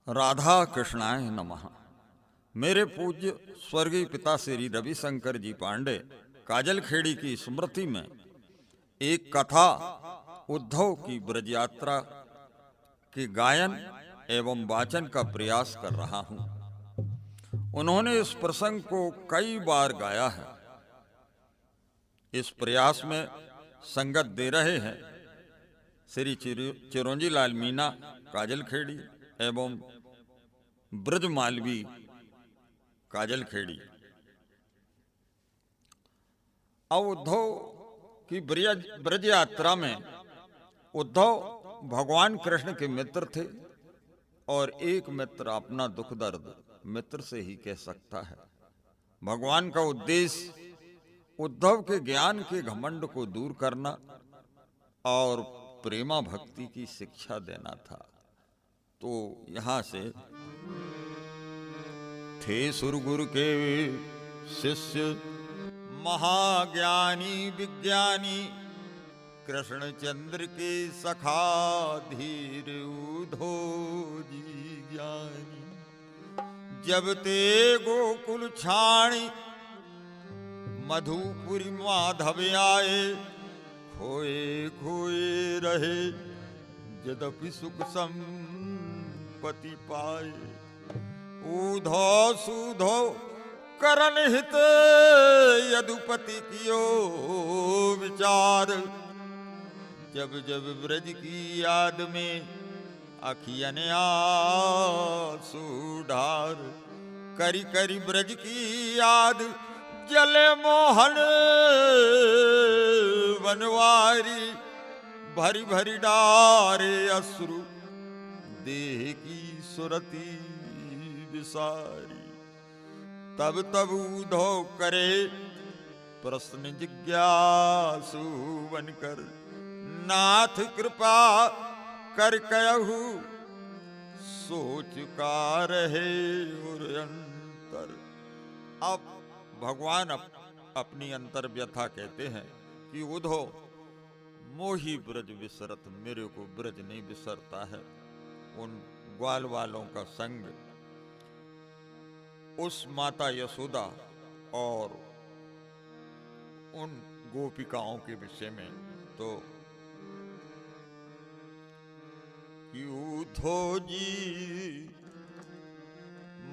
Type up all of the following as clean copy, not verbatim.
राधा कृष्णाय नमः। मेरे पूज्य स्वर्गीय पिता श्री रविशंकर जी पांडे काजलखेड़ी की स्मृति में एक कथा उद्धव की ब्रज यात्रा के गायन एवं वाचन का प्रयास कर रहा हूं। उन्होंने इस प्रसंग को कई बार गाया है। इस प्रयास में संगत दे रहे हैं श्री चिरंजी लाल मीना काजलखेड़ी एवं ब्रज मालवी काजलखेड़ी। अब उद्धव की ब्रज यात्रा में उद्धव भगवान कृष्ण के मित्र थे और एक मित्र अपना दुख दर्द मित्र से ही कह सकता है। भगवान का उद्देश्य उद्धव के ज्ञान के घमंड को दूर करना और प्रेमा भक्ति की शिक्षा देना था। तो यहां से थे सुरगुरु के शिष्य महाज्ञानी विज्ञानी कृष्णचंद्र के सखा धीर उद्धव जी ज्ञानी। जब ते गोकुल छाणी मधुपुरी माधव आए खोए खोए रहे यद्यपि सुख संपत्ति पाए। उद्धव सुधो करन हित यदुपति कियो विचार। जब जब ब्रज की याद में अखियन आंसू ढार। करी करी ब्रज की याद जले मोहन बनवारी। भरी भरी डारे अश्रु देह की सुरती विसारी। तब तब उद्धव करे प्रश्न जिज्ञासु बनकर। नाथ कृपा कर कहु सोच का रहे और अंतर। अब भगवान अपनी अंतर व्यथा कहते हैं कि उद्धव मोही ब्रज विसरत, मेरे को ब्रज नहीं विसरता है। उन ग्वाल वालों का संग, उस माता यशोदा और उन गोपिकाओं के विषय में तो उद्धव जी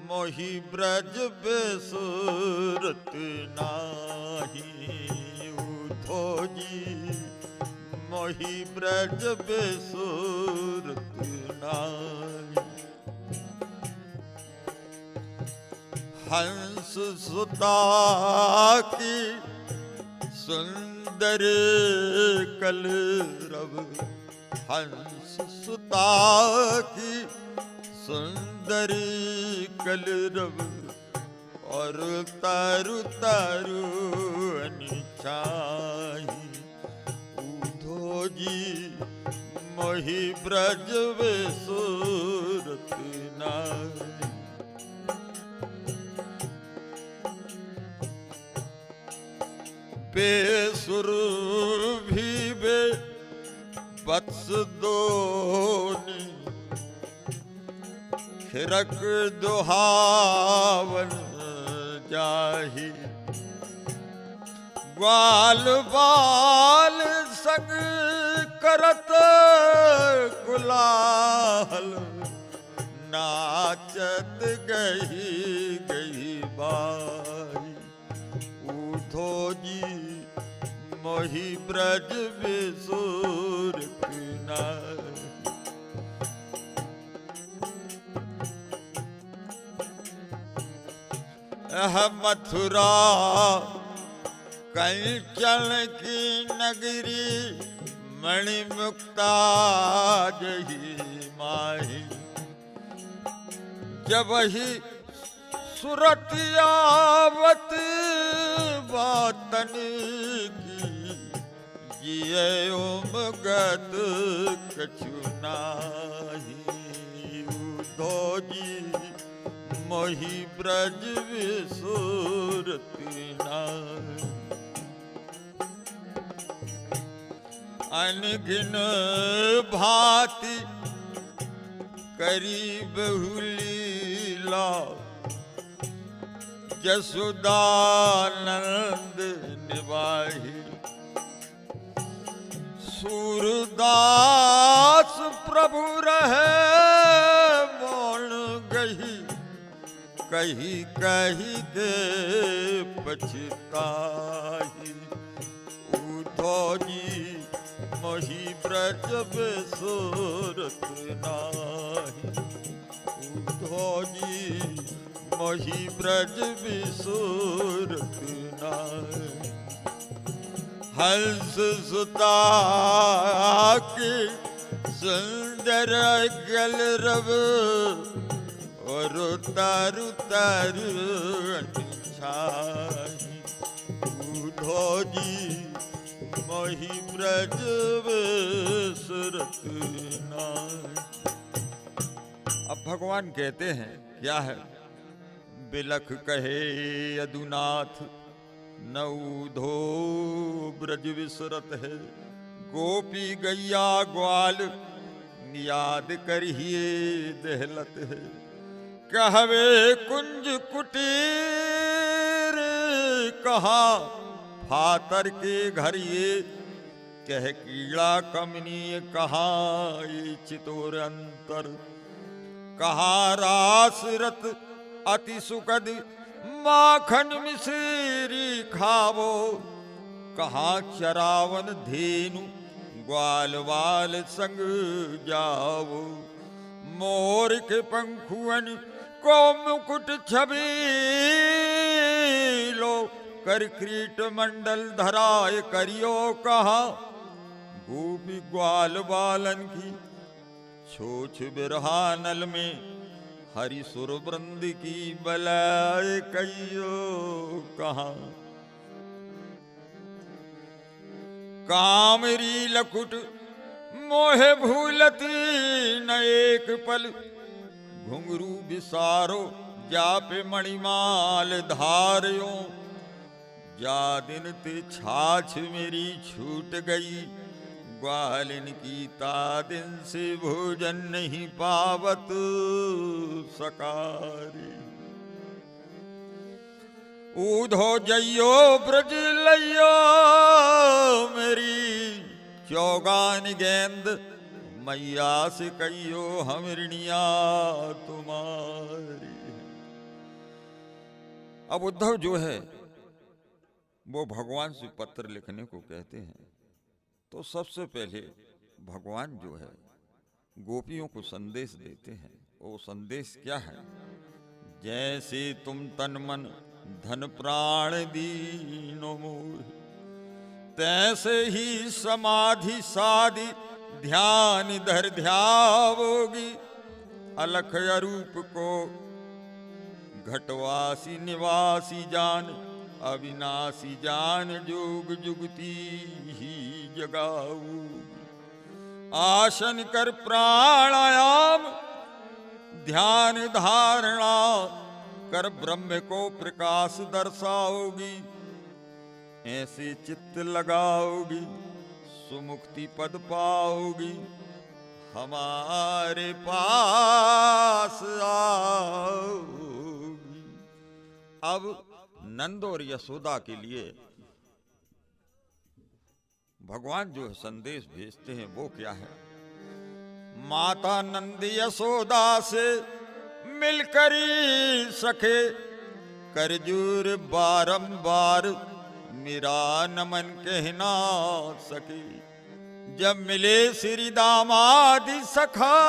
मोही ब्रज विसरत नाही। उद्धव जी मोही ब्रज विसरत नाही। हंस सुता की सुंदर कलरव। हंस सुता की सुंदरी कलरव और तरु तरु अनिछाई। उद्धव जी मोही ब्रज विसरत नाही। बेसुर भी बे वत्स दोनी खिरक दुहावन जाही। ग्वाल बाल संग करत कुलाहल नाचत गही गही बाई। उद्धव जी मोही ब्रज विसरत नाही। मथुरा कंचन की नगरी मणिमुक्ता जही माही। जब ही सुरतियावत बातन की जिये उमगत कछु नाही। उद्धव जी मोही ब्रज विसरत नाही। अनगिन भांति करी बहुलीला जसुदानंद निवाही सूरदास प्रभु रहे मौन गही कही कही के पछताही उद्धव जी मही ब्रज बेसुरत नाही उद्धव जी मही ब्रज बेसुरत नाही हंस सुता के सुंदर गल रव और तारु तारु छाही उद्धव जी मही ब्रज बेसुरत नाही। अब भगवान कहते हैं क्या है, बिलख कहे यदुनाथ न उधो ब्रज विसरत है गोपी गैया ग्वाल याद करिए दहलत है कहवे कुंज कुटीर कहा फातर के घर ये कह कीड़ा कमनीय कहा ये चितोर अंतर कहा रासरत अति सुखद माखन मिश्री खावो कहा चरावन धेनु ग्वाल वाल संग जावो मोर के पंखुअन को मुकुट छबीलो कर क्रीट मंडल धराए करियो कहा गोपी ग्वाल बालन की छोछ बिरहानल में हरि सुर वृंद की बलाए कहियो कहा कामरी लकुट मोहे भूलती न एक पल घुंघरू बिसारो जापे मणिमाल धारियो जा दिन ते छाछ मेरी छूट गई ग्वालिन की दिन से भोजन नहीं पावत सकारी ऊधो जइयो ब्रज लइयो मेरी चौगान गेंद मैया से कहियो हमरिणिया तुम्हारी। अब उद्धव जो है वो भगवान से पत्र लिखने को कहते हैं तो सबसे पहले भगवान जो है गोपियों को संदेश देते हैं। वो संदेश क्या है, जैसे तुम तन मन धन प्राण दीनो मोह तैसे ही समाधि साधि ध्यान धर ध्यावोगी अलख अरूप को घटवासी निवासी जान अविनाशी जान जोग जुगती ही जगाऊ आसन कर प्राणायाम ध्यान धारणा कर ब्रह्म को प्रकाश दर्शाओगी ऐसे चित्त लगाओगी सुमुक्ति पद पाओगी हमारे पास आओगी। अब नंद और यशोदा के लिए भगवान जो संदेश भेजते हैं वो क्या है, माता नंद यशोदा से मिलकर सके करजूर बारंबार मेरा नमन कहना सके जब मिले श्री दामादि सखा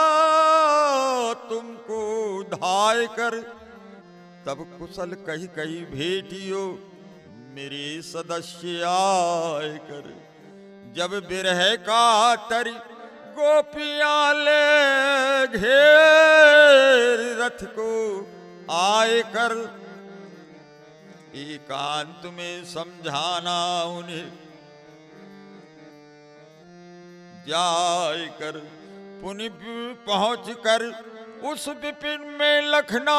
तुमको धाय कर तब कुशल कही कही भेटियो मेरे सदस्य आए कर जब बिरह का तरी गोपियां ले घेर रथ को आए कर एकांत में समझाना उन्हें जाए कर पुनि पहुंच कर उस विपिन में लखना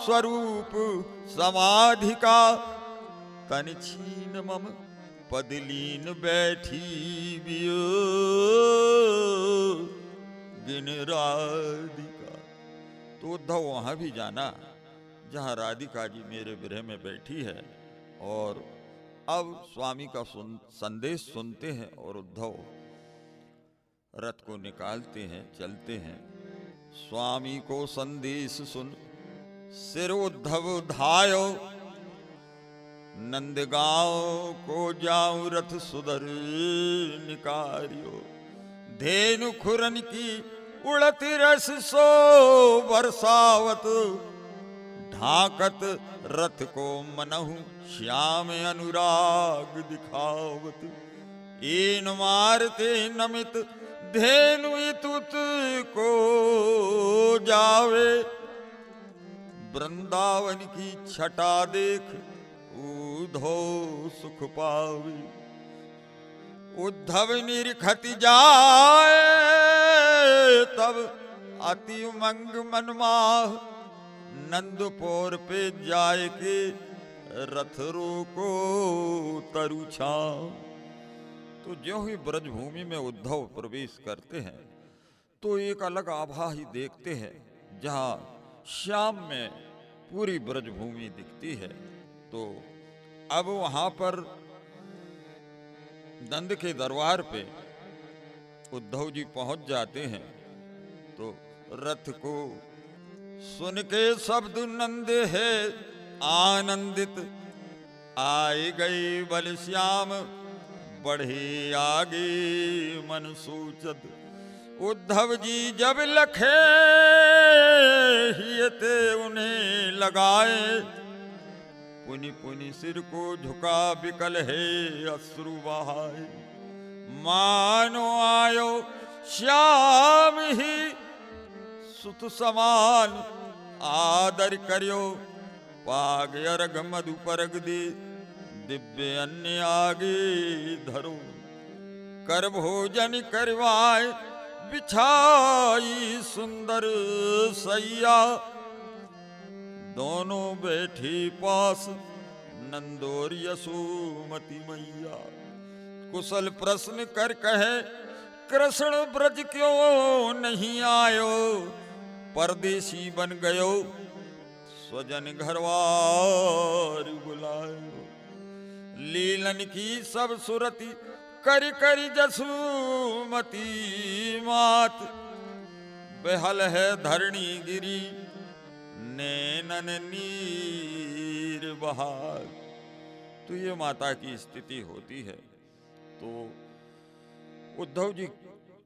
स्वरूप समाधि का तन छीन मम पदलीन बैठी बियो गिन राधिका। उद्धव वहां भी जाना जहां राधिका जी मेरे विरह में बैठी है, और अब स्वामी का संदेश सुनते हैं और उद्धव रथ को निकालते हैं, चलते हैं। स्वामी को संदेश सुन सिर उद्धव धायो, नंदगांव को जाऊं रथ सुधर निकारियो। धेनु खुरन की उड़ती रस सो बरसावत, ढाकत रथ को मनहु श्याम अनुराग दिखावत। ईन मारते नमित धेनु तुत को जावे, वृंदावन की छटा देख उद्धव सुख पावे। उद्धव निरखत जाए तब अति उमंग मनमाह, नंदपुर पे जाए के रथ रोको तरु छाव। तो ज्यों ही ब्रजभूमि में उद्धव प्रवेश करते हैं तो एक अलग आभा ही देखते हैं, जहां शाम में पूरी ब्रजभूमि दिखती है। तो अब वहां पर नंद के दरबार पे उद्धव जी पहुंच जाते हैं। तो रथ को सुन के शब्द नंद है आनंदित, आए गए बल श्याम बढ़े आगे मन सूचत। उद्धव जी जब लखे हियते उन्हें लगाए, पुनि पुनि सिर को झुका बिकल है अश्रु बहाए। मानो आयो श्याम ही सुत समान, आदर करियो पाग अर्घ मधु परग दे। दिव्य अन्य आगे धरो, कर भोजन करवाए बिछाई सुंदर सैया। दोनों बैठी पास नंदोर यशोमती मैया। कुशल प्रश्न कर कहे कृष्ण ब्रज क्यों नहीं आयो, परदेसी बन गयो स्वजन घरवार बुलायो। लीलन की सब सुरति कर कर जसुमती मात, बेहल है धरणी गिरी नैनन नीर बहार। तो ये माता की स्थिति होती है। तो उद्धव जी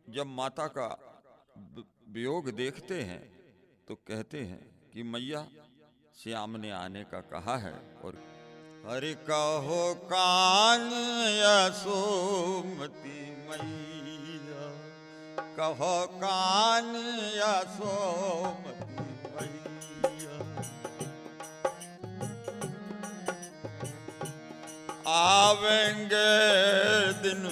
जब माता का वियोग देखते हैं तो कहते हैं कि मैया श्याम ने आने का कहा है। और हरि कहो कान यशोमती मैया, कहो कान यशोमती मैया। आवेंगे दिन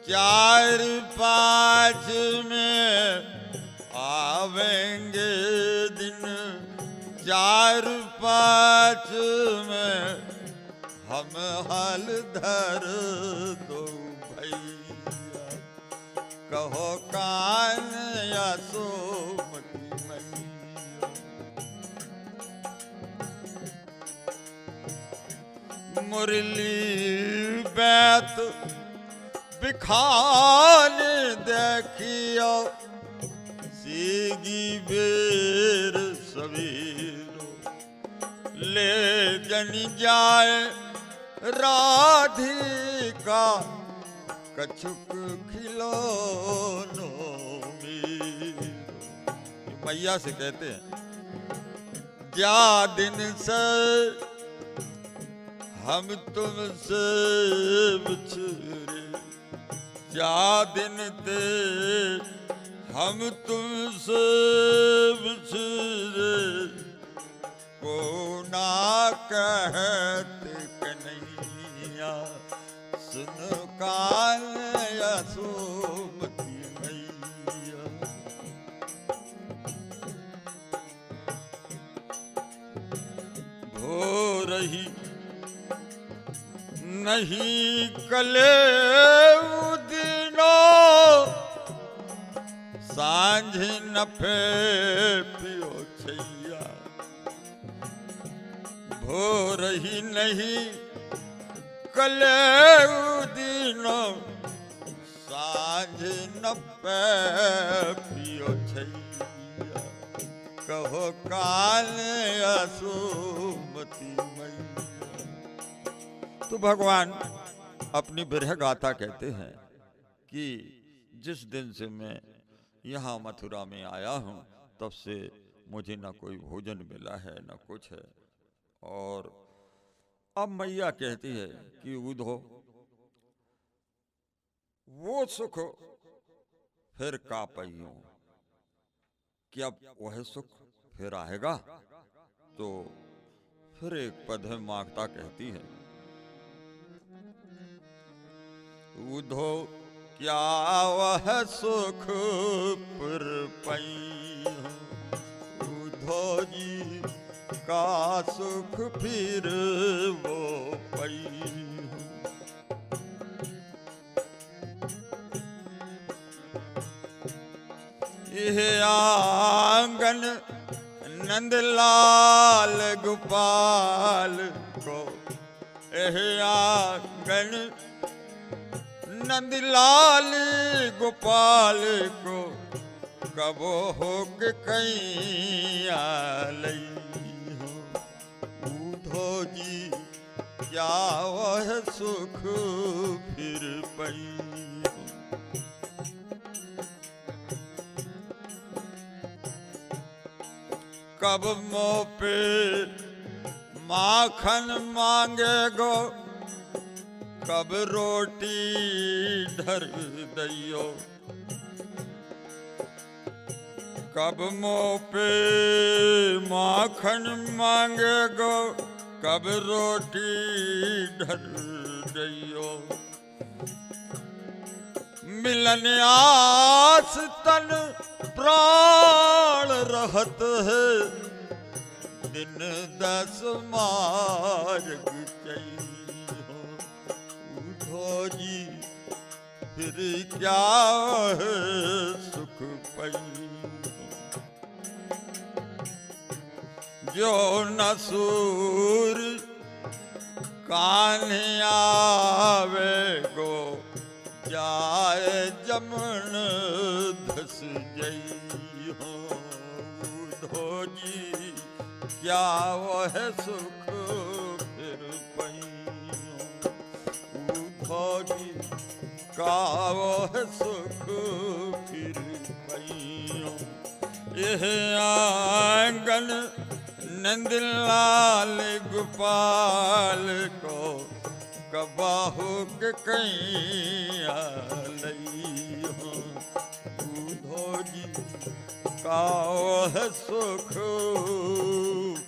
4-5 में, आवेंगे दिन 4-5 में, हम हाल धर दो भैया। कहो कान यशोमती मैया। मुरली बैत बिखान देखियो, सीगी बेर सवेरो। ले जन जाए राधिका, कछुक खिलौनो मेरो। मैया से कहते हैं जा दिन से हम तुमसे बिछड़े, जा दिन ते हम तुमसे बिछड़े। को ना कहते कन्हैया, सुन कान यशोमती मैया। भो रही नहीं कले दिनो, सांझ नफे पियो छैया, भोर ही नहीं कले दीनो, साँझ नफे पियो छैया, कहो काल असुमति मैया। तो भगवान अपनी बिरह गाथा कहते हैं कि जिस दिन से मैं यहाँ मथुरा में आया हूँ तब से मुझे न कोई भोजन मिला है न कुछ है। और अब मैया कहती है कि उधो वो सुख फिर का पइयों, कि अब वह सुख फिर आएगा। तो फिर एक पद है मांगता कहती है, उधो क्या वह सुख फिर पइयों, उधो जी का सुख फिर वो पइयों। यह आंगन नंदलाल गोपाल को, यह आंगन नंदलाल गोपाल को, कबो हो के कहीं आलई हो, उधो जी क्या वह सुख फिर पई। कब मुँह पे माखन मांगे गो, कब रोटी धर दैयो, कब मुँह पे माखन मांगे गो, कब रोटी धर दैयो। मिलन आस तन प्राण रहत है, दिन 10 मार्ग चाहिए, उधो जी फिर क्या है सुख पई। जो न सूर कान्हे आवे गो, जाए जमन धस जई हो, उधो जी क्या वह सुख फिर पई, उधो जी का वह सुख फिर पई। यह आंगन नंदलाल गोपाल को, कबाहु के कहीं आलई हो, उधो जी का वह सुख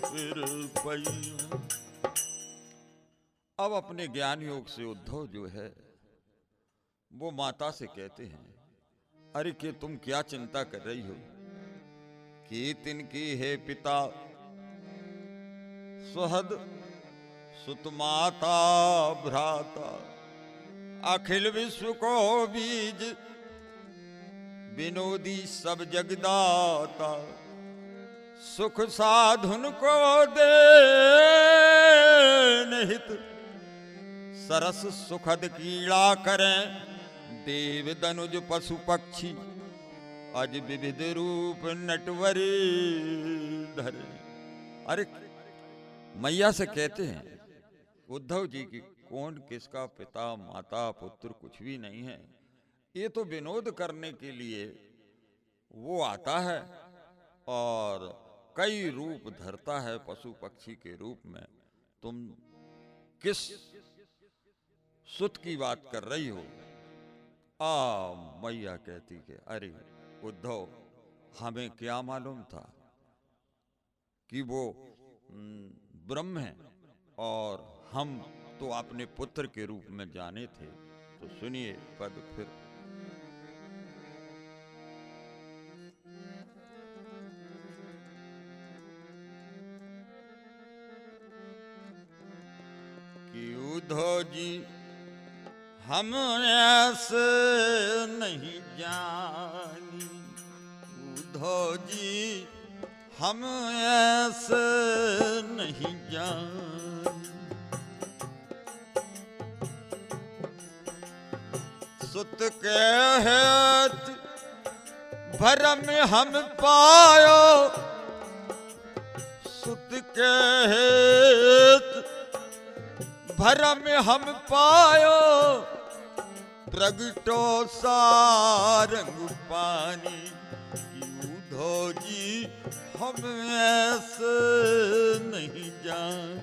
फिर पई। अब अपने ज्ञान योग से उद्धव जो है वो माता से कहते हैं, अरे कि तुम क्या चिंता कर रही हो, कि तिनकी है पिता सुहद सुत माता भ्राता, अखिल विश्व को बीज विनोदी सब जगदाता, सुख साधुन को दे निहित, सरस सुखद कीड़ा करें देव दनुज पशु पक्षी, अज विविध रूप नटवरी धरे। अरे मैया से कहते हैं उद्धव जी की कौन किसका पिता माता पुत्र कुछ भी नहीं है, ये तो विनोद करने के लिए वो आता है और कई रूप धरता है पशु पक्षी के रूप में। तुम किस सुत की बात कर रही हो? मैया कहती कि अरे उद्धव, हमें क्या मालूम था कि वो ब्रह्म है और हम तो अपने पुत्र के रूप में जाने थे। तो सुनिए पद फिर, कि उद्धव जी हम ऐसे नहीं जानी, उद्धव जी हम ऐसे नहीं जान, सुत के हेत भरम हम पायो, सुत के हेत भरम हम पायो, प्रगटो सारंग पानी। उद्धव जी हम ऐसे नहीं जान,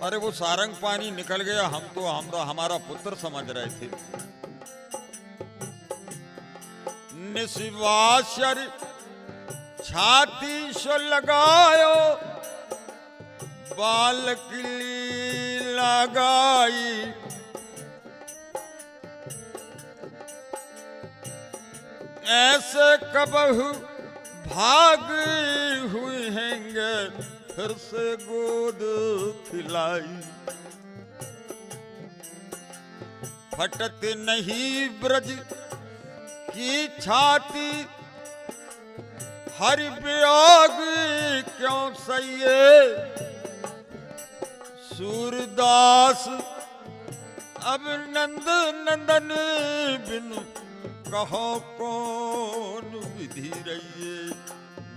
अरे वो सारंग पानी निकल गया, हम तो हमारा पुत्र समझ रहे थे। निशिवाशर छाती सो लगायो, बालक लगाई, ऐसे कबहू भाग हुई हैंगे, फिर से गोद खिलाई। फटत नहीं ब्रज की छाती, हरि वियोग क्यों सहिए, सूरदास अब नंद नंदन बिन कहो कौन विधि रहिए।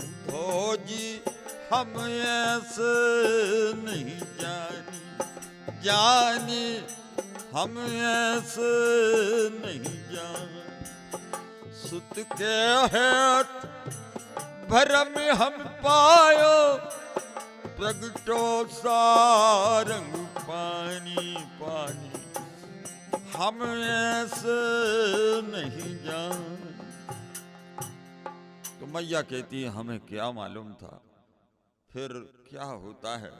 उद्धव जी हम ऐसे नहीं जानी, हम ऐसे नहीं जानी, सुत के हेत भरम हम पायो, प्रगटो सारंग पानी पानी, हम ऐसे नहीं जान। तो मैया कहती है हमें क्या मालूम था, फिर क्या होता है।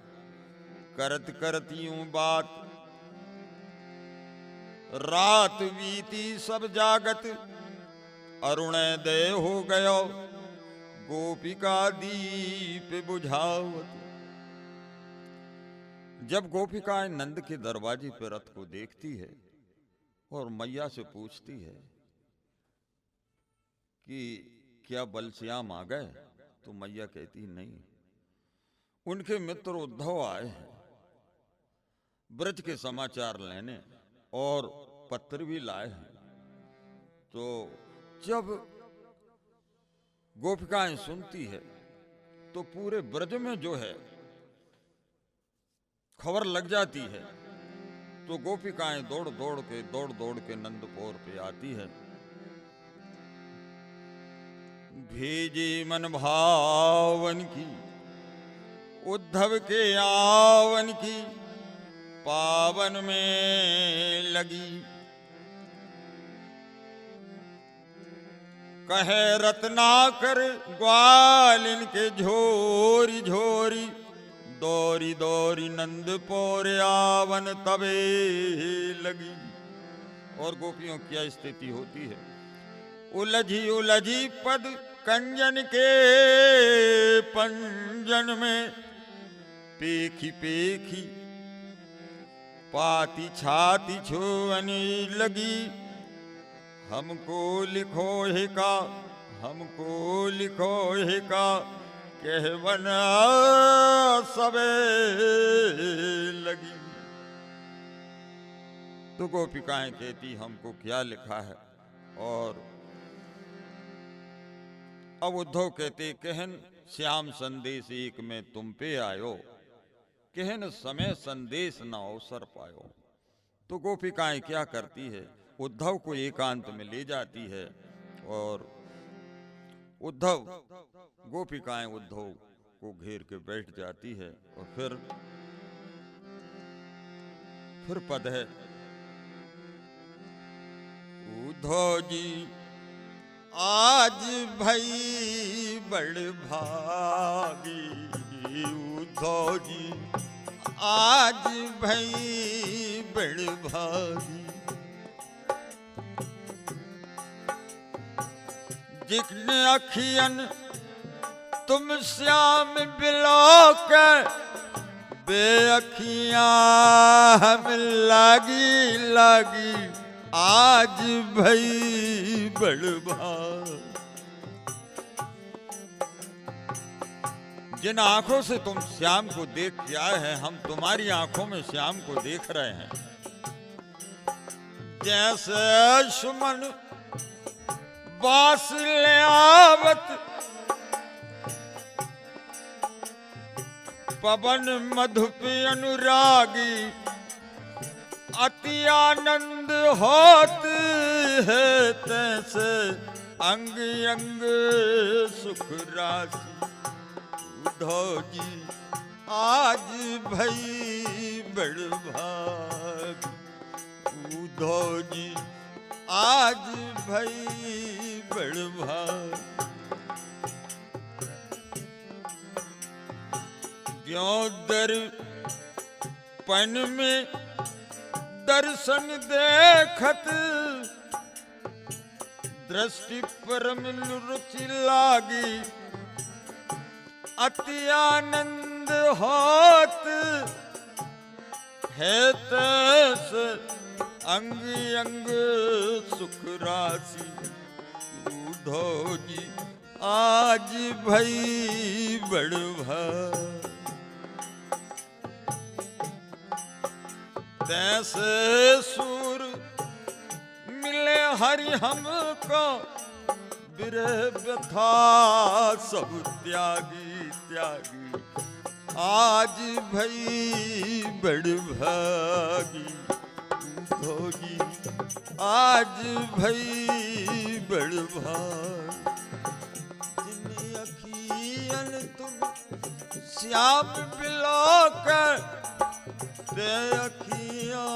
करत करत यूं बात रात बीती सब जागत, अरुणोदय हो गयो गोपिका दीप बुझावत। जब गोपिकाएं नंद के दरवाजे पर रथ को देखती है और मैया से पूछती है कि क्या बलश्याम आ गए, तो मैया कहती नहीं, उनके मित्र उद्धव आए हैं ब्रज के समाचार लेने और पत्र भी लाए हैं। तो जब गोपिकाएं सुनती है तो पूरे ब्रज में जो है खबर लग जाती है। तो गोपिकाएं दौड़ दौड़ के नंदपोर पे आती है। भेजी मन भावन की उद्धव के आवन की, पावन में लगी कहे रत्नाकर ग्वाल इनके झोरी झोरी, दौरी दौरी नंदपोर आवन तबे लगी। और गोपियों की क्या स्थिति होती है, उलझी उलझी पद कंजन के पंजन में, पेखी पेखी पाती छाती छुअनी लगी। हमको लिखो है का, हमको लिखो है का, कहवन सबे लगी। तो गोपिकाएं कहती हमको क्या लिखा है। और अब उद्धव कहते कहन श्याम संदेश एक में तुम पे आयो, कहन समय संदेश न अवसर पायो। तो गोपिकाएं क्या करती है, उद्धव को एकांत में ले जाती है और उद्धव गोपिकाएं उद्धव को घेर के बैठ जाती है। और फिर पद है, उद्धव जी आज भई बड़ भागी, उद्धव जी आज भई बड़ भागी। जिक्न अखियन तुम श्याम बिलोक, बे अखियां हम लागी लागी, आज भई बड़ भाग। जिन आंखों से तुम श्याम को देख के आए हैं, हम तुम्हारी आंखों में श्याम को देख रहे हैं। जैसे सुमन बास ले आवत, पवन मधुपी अनुरागी, अति आनंद होत है तैसे अंग अंग सुख राशि। उद्धव जी आज भई बड़ भाग। उद्धव जी आज भई बड़ भाग। क्यों दर्पण में दर्शन देखत, दृष्टि परम रुचि लागी, अति आनंद होत है तैस अंग अंग सुख राशि। उद्धव जी आज भई बड़ भाग। तैसे सूर मिले हरि हमको, बिरह व्यथा सब त्यागी त्यागी। आज भई बड़ भागी। उद्धव आज भई बड़ भाग। जिन अखियन तुम श्याम बिलोकर, ते अखियां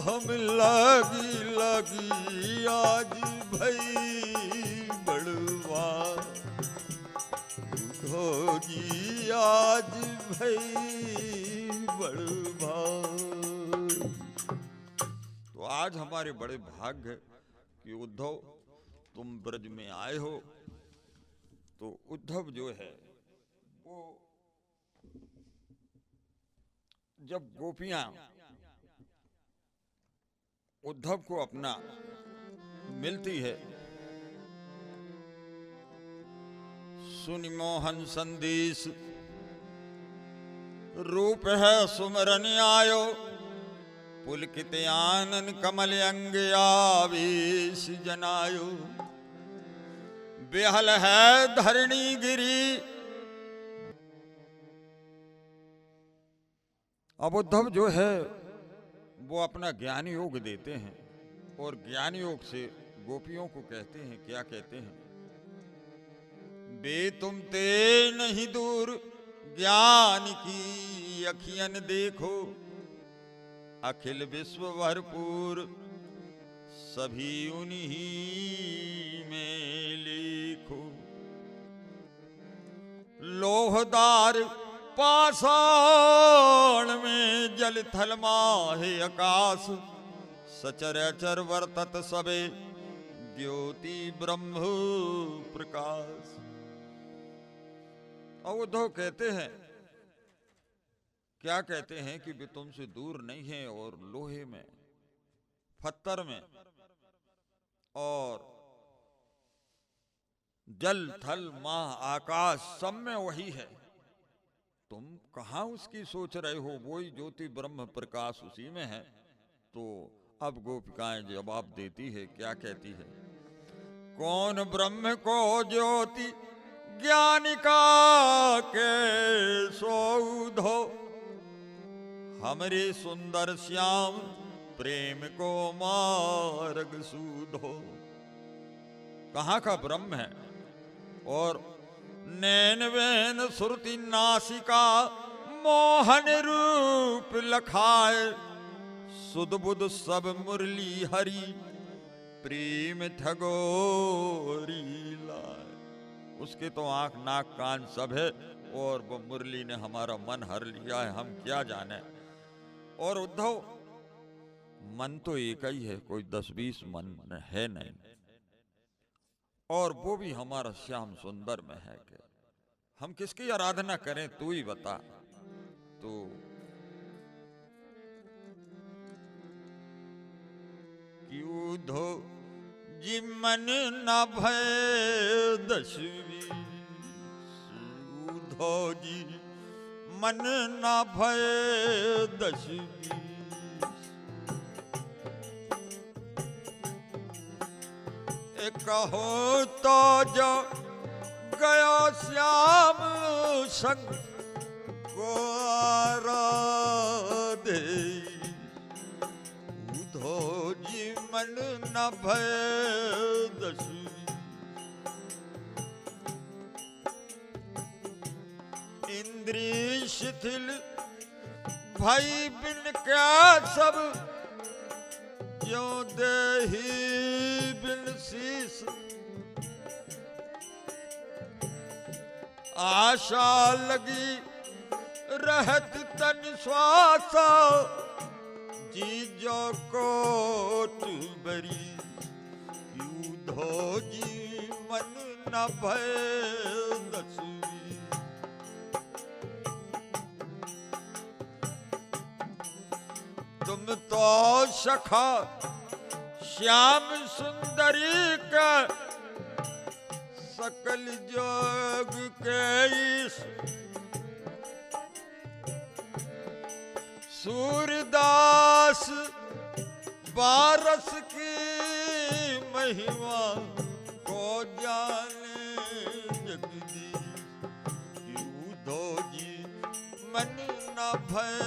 हम लागी लागी। आज भई बड़वा उद्धव आज भई बड़वा। तो आज हमारे बड़े भाग्य है कि उद्धव तुम ब्रज में आए हो। तो उद्धव जो है वो जब गोपियां उद्धव को अपना मिलती है, सुनि मोहन संदेश रूप है सुमरन आयो, पुलकित आनन कमल अंग आवेश जनायो। बेहल है धरणी गिरी। अब उद्धव जो है वो अपना ज्ञान योग देते हैं, और ज्ञान योग से गोपियों को कहते हैं, क्या कहते हैं? बे तुम ते नहीं दूर, ज्ञान की अखियन देखो, अखिल विश्व भरपूर, सभी उन्हीं में लिखो। लोहदार पाषाण में जल थल माहे आकाश, सचराचर वर्तत सबे ज्योति ब्रह्म प्रकाश। और उद्धव कहते हैं, क्या कहते हैं कि वे तुमसे दूर नहीं है, और लोहे में, पत्थर में और जल थल माह आकाश सब में वही है। तुम कहां उसकी सोच रहे हो? वही ज्योति ब्रह्म प्रकाश उसी में है। तो अब गोपिकाएं जवाब देती है, क्या कहती है? कौन ब्रह्म को ज्योति ज्ञानिका के सौधो, हमरे सुंदर श्याम प्रेम को मार्ग सूधो। कहां का ब्रह्म है? और नैन वैन सुरति नासिका, मोहन रूप लखाए, सुध बुध सब मुरली हरि, प्रेम ठगोरी लाए। उसके तो आंख नाक कान सब है, और वो मुरली ने हमारा मन हर लिया है, हम क्या जाने। और उद्धव मन तो एक ही है, कोई 10-20 मन है नहीं, और वो भी हमारा श्याम सुंदर में है। कि हम किसकी आराधना करें, तू ही बता। तो कि उधो जी मन न भय 10 20 उधो जी मन न भय 10 20 कहो तो जो गयो श्याम संग को आराधे उधो जी मन न भय 10 इंद्रिय शिथिल भई बिन क्या सब जो देही बिन शीस आशा लगी रहत तन श्वासा जी जो कोट बरी उधो जी मन न भय 10 तुम तो सखा श्याम सुंदरी का सकल जोग के ईश सूरदास बारस की महिमा को जाने जगदीश उधो जी मन न भय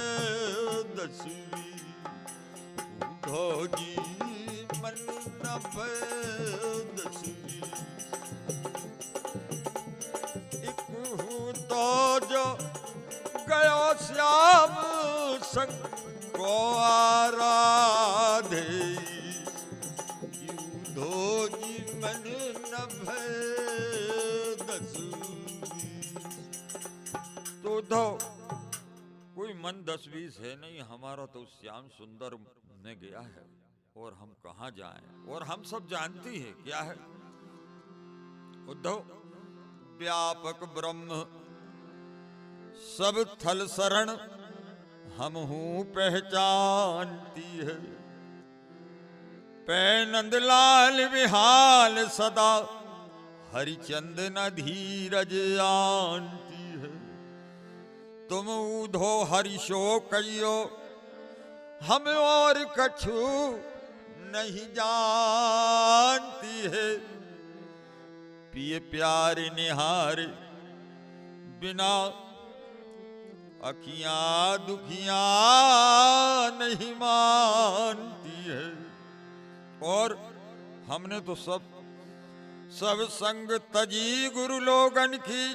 10 उधो जी मन न भय 10 तो जो गयो श्याम संग को आराधे उधो जी मन न भय 10 तो उद्धव कोई मन 10 20 है नहीं, हमारा तो श्याम सुंदर में गया है और हम कहाँ जाएं, और हम सब जानती है क्या है उद्धव। व्यापक ब्रह्म सब थल शरण हम हूँ पहचानती है। पै नंदलाल विहाल सदा हरिचंद न धीरज आंती है। तुम ऊधो हरिशो कहियो हम और कछु नहीं जानती है। पिए प्यार निहार बिना अखियां दुखियां नहीं मानती है। और हमने तो सब संग तजी गुरु लोगन की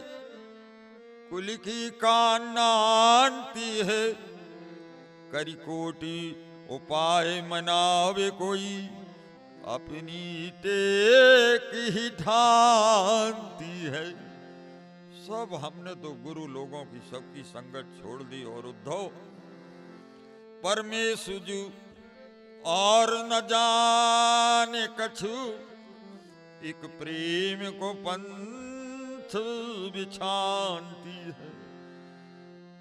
कुल की कान्नांती है। करी कोटि उपाय मनावे कोई अपनी टेक ही ठानती है। सब हमने तो गुरु लोगों की सबकी संगत छोड़ दी और उद्धव परमेशुजु और न जाने कछु एक प्रेम को पंथ बिछानती है।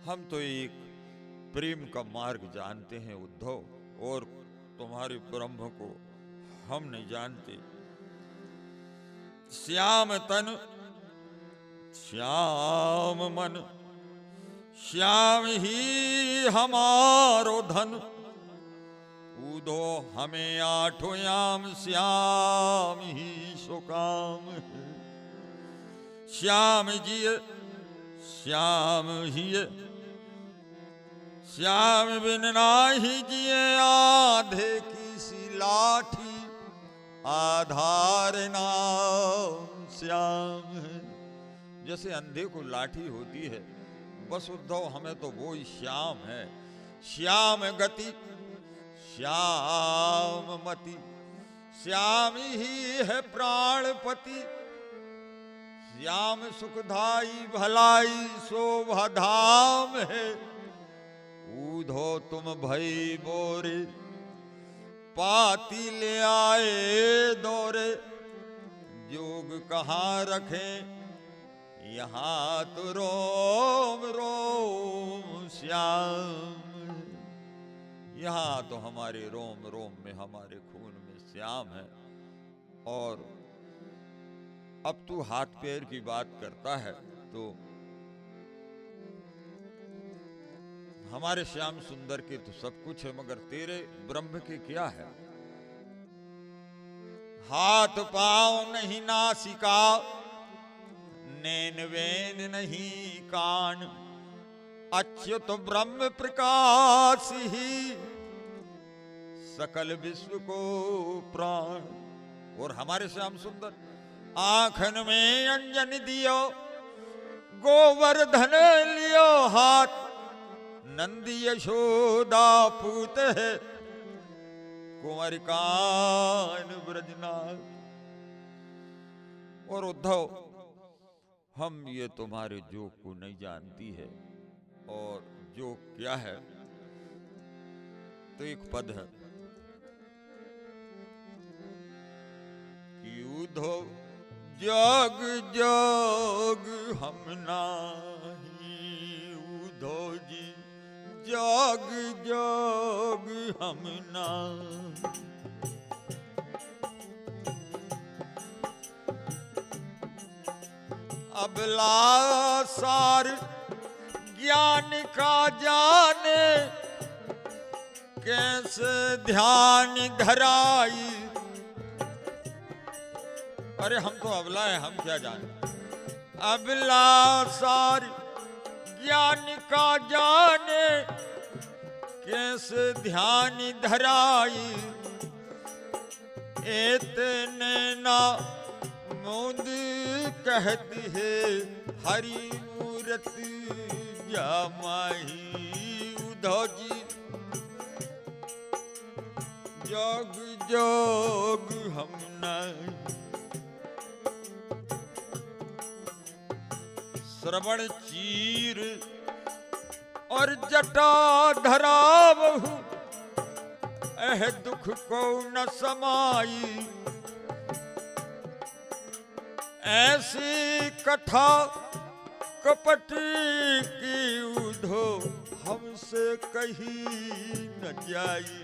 हम तो एक प्रेम का मार्ग जानते हैं उद्धव, और तुम्हारे ब्रह्म को हम नहीं जानते। श्याम तन श्याम मन श्याम ही हमारो धन। ऊधो हमें आठों याम श्याम ही सुकाम है। श्याम जी श्याम ही श्याम बिन नाही जिए आधे की सी लाठी आधार नाम श्याम है। जैसे अंधे को लाठी होती है, बस उद्धव हमें तो वो ही श्याम है। श्याम गति श्याम मति श्याम ही है प्राणपति। श्याम सुखदाई भलाई शोभा धाम है। ऊधो तुम भई बोरे पाती ले आए दौरे। जोग कहाँ रखें यहाँ तो रोम रोम श्याम। यहाँ तो हमारे रोम रोम में हमारे खून में श्याम है। और अब तू हाथ पैर की बात करता है तो हमारे श्याम सुंदर के तो सब कुछ है, मगर तेरे ब्रह्म के क्या है? हाथ पांव नहीं नासिका, नैन वैन नहीं कान, अच्युत ब्रह्म प्रकाश ही सकल विश्व को प्राण। और हमारे श्याम सुंदर आंखन में अंजन दियो, गोवर्धन लियो हाथ, नंदी यशोदा पूत है, कुंवर कान ब्रजनाथ। और उद्धव, हम ये तुम्हारे जोक को नहीं जानती है। और जोक क्या है? तो एक पद है कि उद्धव जग जग हम नाही, उद्धव जी जग जग हम नाही। अबला सार ज्ञान का जाने, कैसे ध्यान धराई। अरे हम तो अबला है, हम क्या जाने। अबला सार ज्ञान का जाने, कैसे ध्यान धराई। इतने ना मुद कहती है, हरि मूरत जामाही। उद्धव जी जोग जोग हम नहीं। श्रवण चीर और जटा धरावहु, एह दुख को न समाई। ऐसी कथा कपट की उद्धो, हमसे कही न जाई।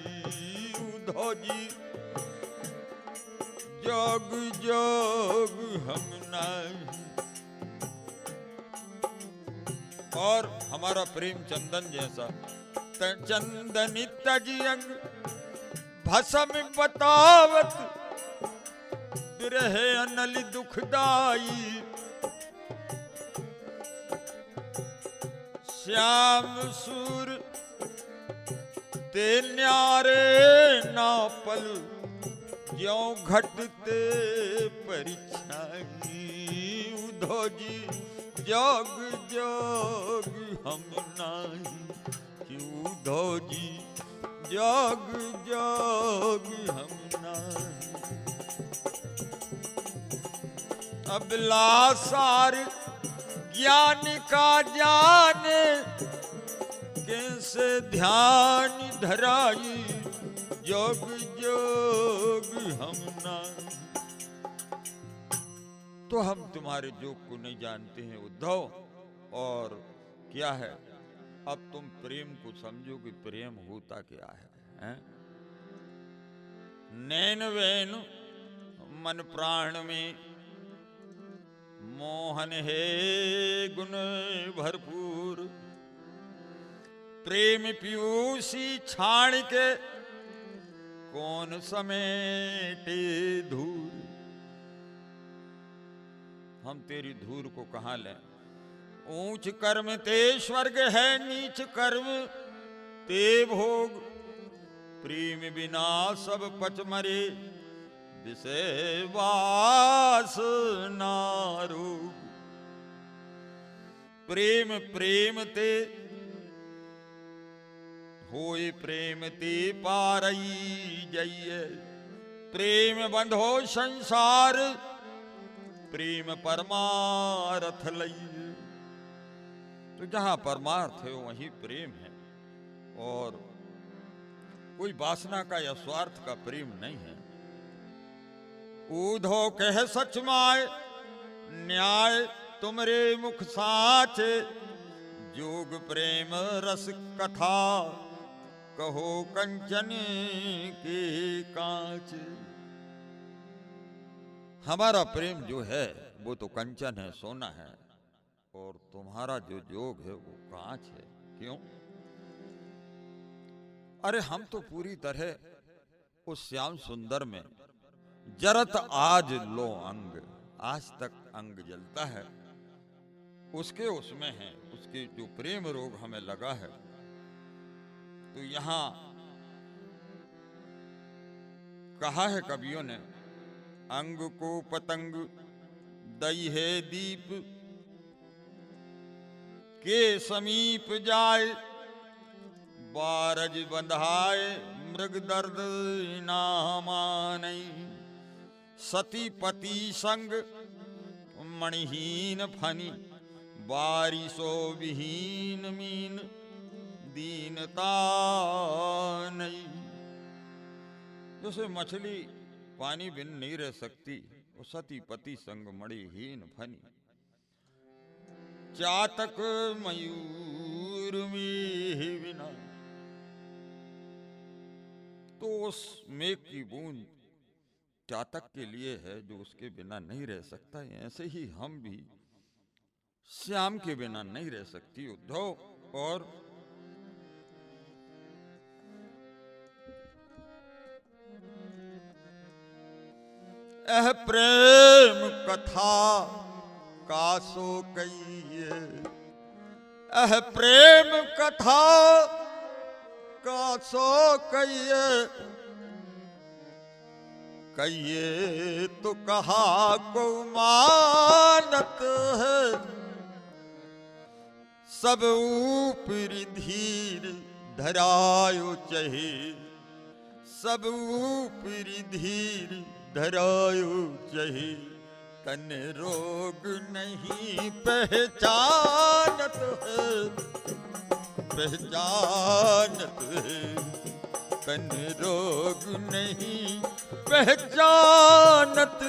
उद्धव जी जोग जोग हम नहीं। और हमारा प्रेम चंदन जैसा, चंदन तजियंग भस्म बतावत, विरह अनल दुखदाई। श्याम सूर ते न्यारे ना पल, ज्यों घटते परिछाई। उद्धव जी जोग जोग हम नाही, कि उद्धव जी जोग जोग हम नाही। अबला सार ज्ञान का जाने, कैसे ध्यान धराई। जोग जोग हम नाही। तो हम तुम्हारे जोग को नहीं जानते हैं उद्धव। और क्या है, अब तुम प्रेम को समझो कि प्रेम होता क्या है? नैन वैन मन प्राण में, मोहन है गुण भरपूर। प्रेम पीयूसी छाण के, कौन समेटे धूर। हम तेरी धूर को कहां लें? ऊंच कर्म ते स्वर्ग है, नीच कर्म ते भोग। प्रेम बिना सब पच मरे, विषय वासना रोग। प्रेम प्रेम ते होए, प्रेम ते पारई जइए। प्रेम बंधो संसार, प्रेम परमार्थ लइए। तो जहां परमार्थ है वहीं प्रेम है। और कोई वासना का या स्वार्थ का प्रेम नहीं है। ऊधो कह सच माय, न्याय तुमरे मुख साचे। जोग प्रेम रस कथा, कहो कंचन के कांच। हमारा प्रेम जो है वो तो कंचन है, सोना है, और तुम्हारा जो जोग है वो कांच है। क्यों? अरे हम तो पूरी तरह उस श्याम सुंदर में जरत आज लो अंग, आज तक अंग जलता है उसके, उसमें है उसके जो प्रेम रोग हमें लगा है। तो यहां कहा है कवियों ने, अंग को पतंग दई है दीप, के समीप जाए बारज बंधाए, मृग दर्द ना मानई, सती पति संग मणिहीन फनी, बारिशो विहीन मीन दीनता नहीं। जैसे मछली पानी बिन नहीं रह सकती, वो सती पति संग मणिहीन फनी, चातक मयूर में बिना। तो उस मेघ की बूंद चातक के लिए है जो उसके बिना नहीं रह सकता। ऐसे ही हम भी श्याम के बिना नहीं रह सकती उद्धव। और यह प्रेम कथा कासो कहिए, यह प्रेम कथा कासो कहिए, कहिए तो कहा को मानत है, सब ऊपरी धीर धरायो चहे, सब ऊपरी धीर धरायो चहे, तन रोग नहीं पहचानत है, पहचानत है, तन रोग नहीं पहचानत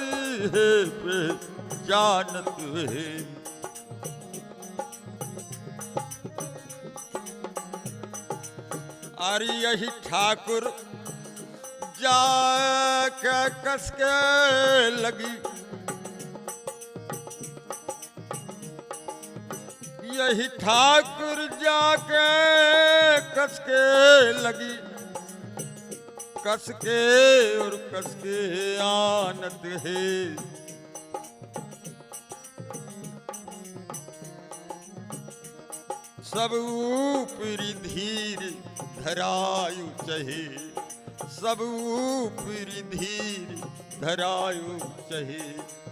है, पहचानत है। अरे यही ठाकुर जाके कसके लगी, यही ठाकुर जाके कसके लगी, कसके और कसके आनत है, सब ऊपरी धीर धरायु चहे, सब ऊपरी धीर धरायु चहे,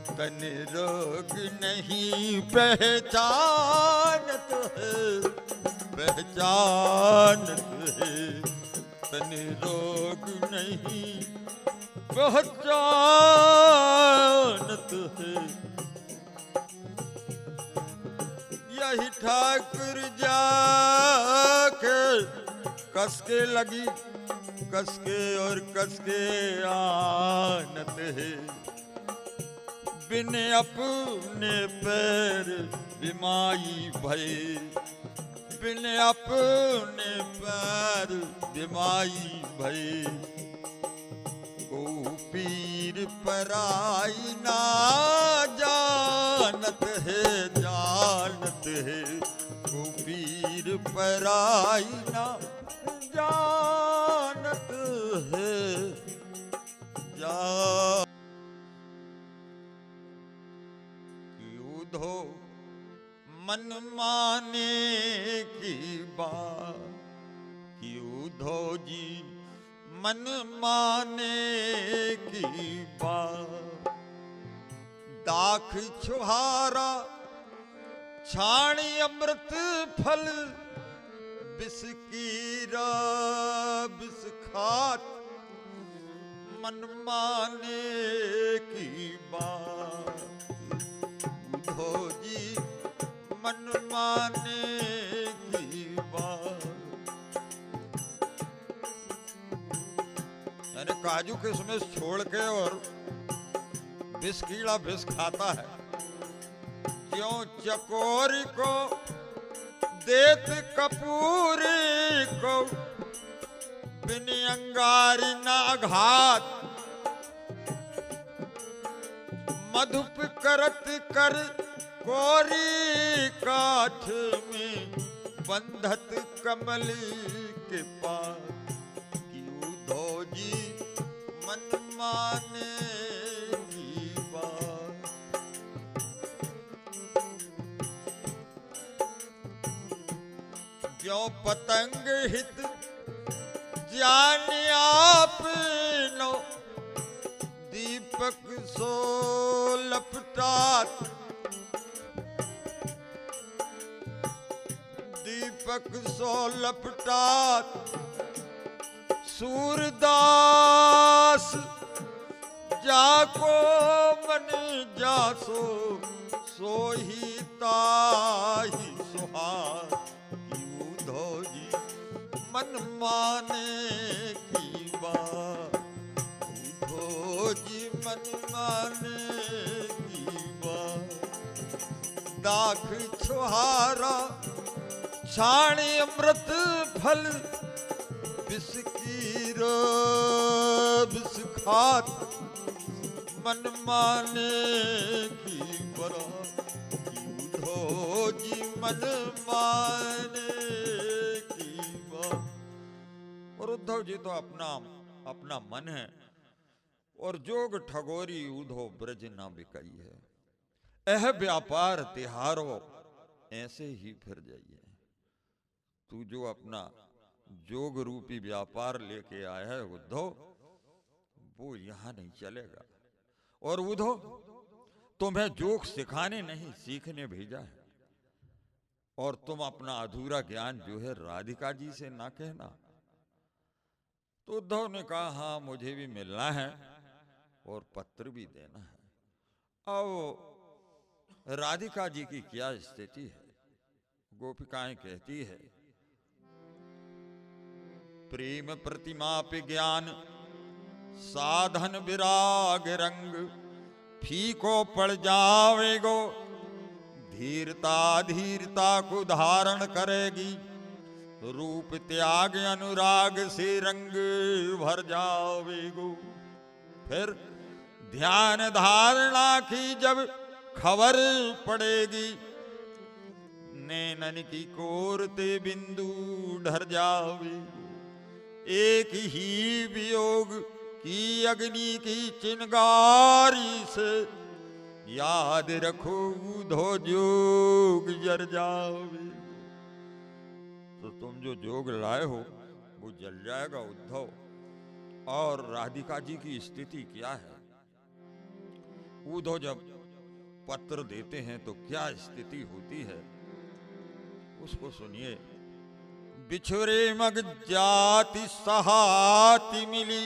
तन रोग नहीं पहचानत है, पहचानत है, तन रोग नहीं पहचानत है। यही ठाकुर जाके कसके लगी, कसके और कसके आनत है, बिन अपने पैर बिमाई भय, बिन अपने पैर बिमाई भय, को पीर पराई ना जानत है, जानत है, को पीर पराई ना जानत है, जा उधो मन माने की बात, कि उधो जी मन माने की बात, दाख छुहारा छाणी अमृत फल, बिस कीरा बिस खात, मन माने की बात, उधो जी मन माने की बात। यानी काजू किशमिश छोड़ के और बिस कीड़ा बिस खाता है, क्यों चकोरी को देत कपूरी को, बिन अंगारी ना घात, मधुप करत कर कोरी काठ में बंधत कमल के पास कि उद्धव जी मन माने की बात। जो पतंग हित जान आप नो दीपक सो लपटात, दीपक सो लपटात सूरदास जाको मन जासो सोही ताही सुहास कि उद्धव जी मन माने की बात। उद्धव जी मन माने की बात। दाख छुहारा छाणी अमृत फल विष कीर विष खात मन माने की बात कि उद्धव जी मन माने की बात। और उद्धव जी तो अपना मन है और जोग ठगोरी उद्धव ब्रज ना बिकाई है। यह व्यापार तिहारो ऐसे ही फिर जाइए। तू जो अपना जोग रूपी व्यापार लेके आया है उद्धव, वो यहां नहीं चलेगा। और उद्धव तुम्हें जोग सिखाने नहीं सीखने भेजा है। और तुम अपना अधूरा ज्ञान जो है राधिका जी से ना कहना। तो उद्धव ने कहा हाँ मुझे भी मिलना है और पत्र भी देना है। अब राधिका जी की क्या स्थिति है? गोपिकाएं कहती है प्रेम प्रतिमा पे ज्ञान साधन विराग रंग फीको पड़ जावेगो, धीरता धीरता को धारण करेगी, रूप त्याग अनुराग से रंग भर जावेगो। फिर ध्यान धारणा की जब खबर पड़ेगी, नैनन की कोरते बिंदु ढर जावे। एक ही वियोग की अग्नि की चिंगारी से याद रखो उद्धव जोग जर जावे। तो तुम जो जोग लाए हो वो जल जाएगा उद्धव। और राधिका जी की स्थिति क्या है? उद्धव जब पत्र देते हैं तो क्या स्थिति होती है उसको सुनिए। बिछुरे मग जाति सहाति मिली,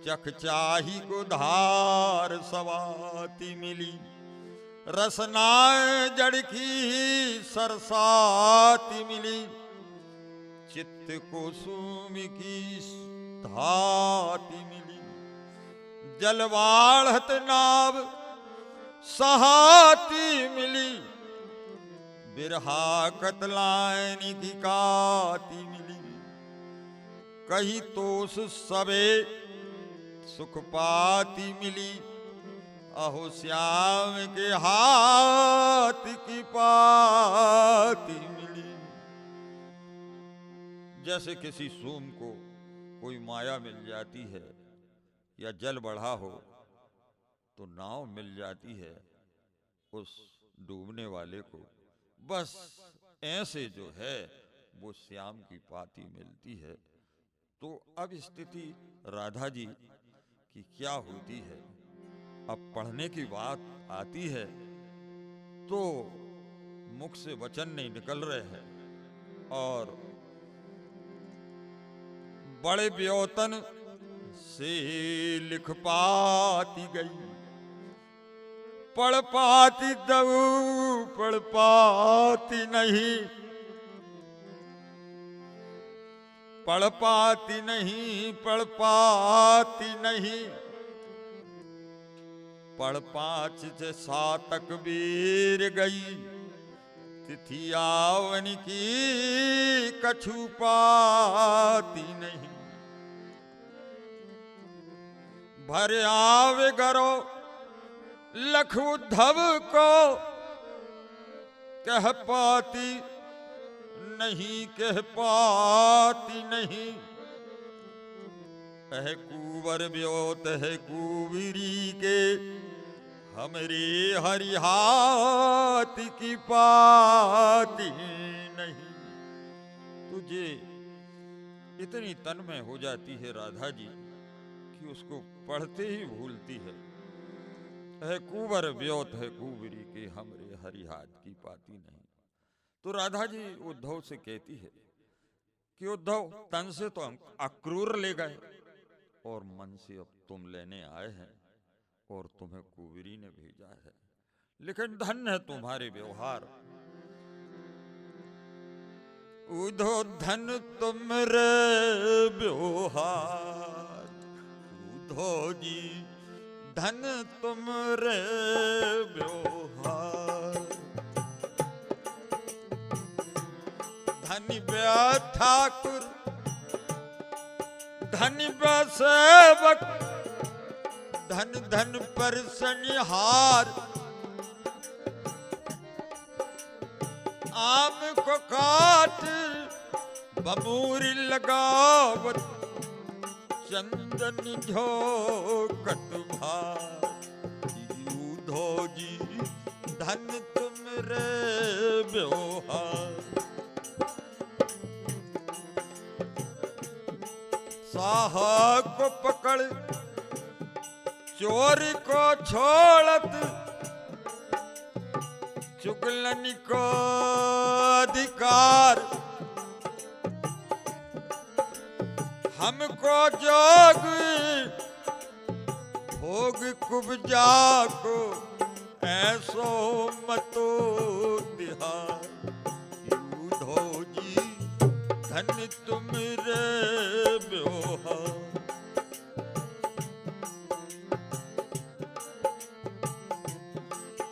चखचाही को धार सवाती मिली, रसनाएं जड़ की सरसाती मिली, चित्त को सूमि की धाती मिली, जलवाढ़त नाव सहाती मिली, बिरहा कतलायनी की काती मिली, कही तोस सबे सुख पाती मिली, अहो श्याम के हाथ की पाती मिली। जैसे किसी सूम को कोई माया मिल जाती है या जल बढ़ा हो तो नाव मिल जाती है उस डूबने वाले को, बस ऐसे जो है वो श्याम की पाती मिलती है। तो अब स्थिति राधा जी की क्या होती है? अब पढ़ने की बात आती है तो मुख से वचन नहीं निकल रहे हैं और बड़े व्योतन से लिख पाती गई, पढ़ पाती दऊ पढ़ पाती नहीं, पढ़ पाती नहीं पढ़ पाती नहीं, पढ़ 5 से 7 तक बीर गई, तिथि आवन की कछु पाती नहीं, भर आवे गरो लख उद्धव को कह पाती नहीं, कह पाती नहीं। है कुंवर ब्योत है कुंवरी के, हमरे हरिहात की पाती नहीं। तुझे इतनी तन में हो जाती है राधा जी कि उसको पढ़ते ही भूलती है कुंवर ब्योत है कुंवरी के, हमरे हरिहात की पाती नहीं। तो राधा जी उद्धव से कहती है कि उद्धव, तन से तो अक्रूर ले गए और मन से अब तुम लेने आए हैं और तुम्हें कुंवरी ने भेजा है, लेकिन धन्य है तुम्हारे व्यवहार। उद्धव धन तुम रे व्यवहार, उद्धव जी धन तुम रे व्यवहार। धनी ब्या ठाकुर धनी ब्या सेवक, धन धन पर सनिहार। आम को काट बमूरी लगावत, चंदन झोंकत भार। उद्धव जी धन तुम रे व्यवहार। साहा को पकड़ चोरी को छोड़त, चुगलन को अधिकार। हमको जोग भोग कुब्जा को ऐसो मतो तिहार। उद्धव जी धन तुम रे व्यवहार।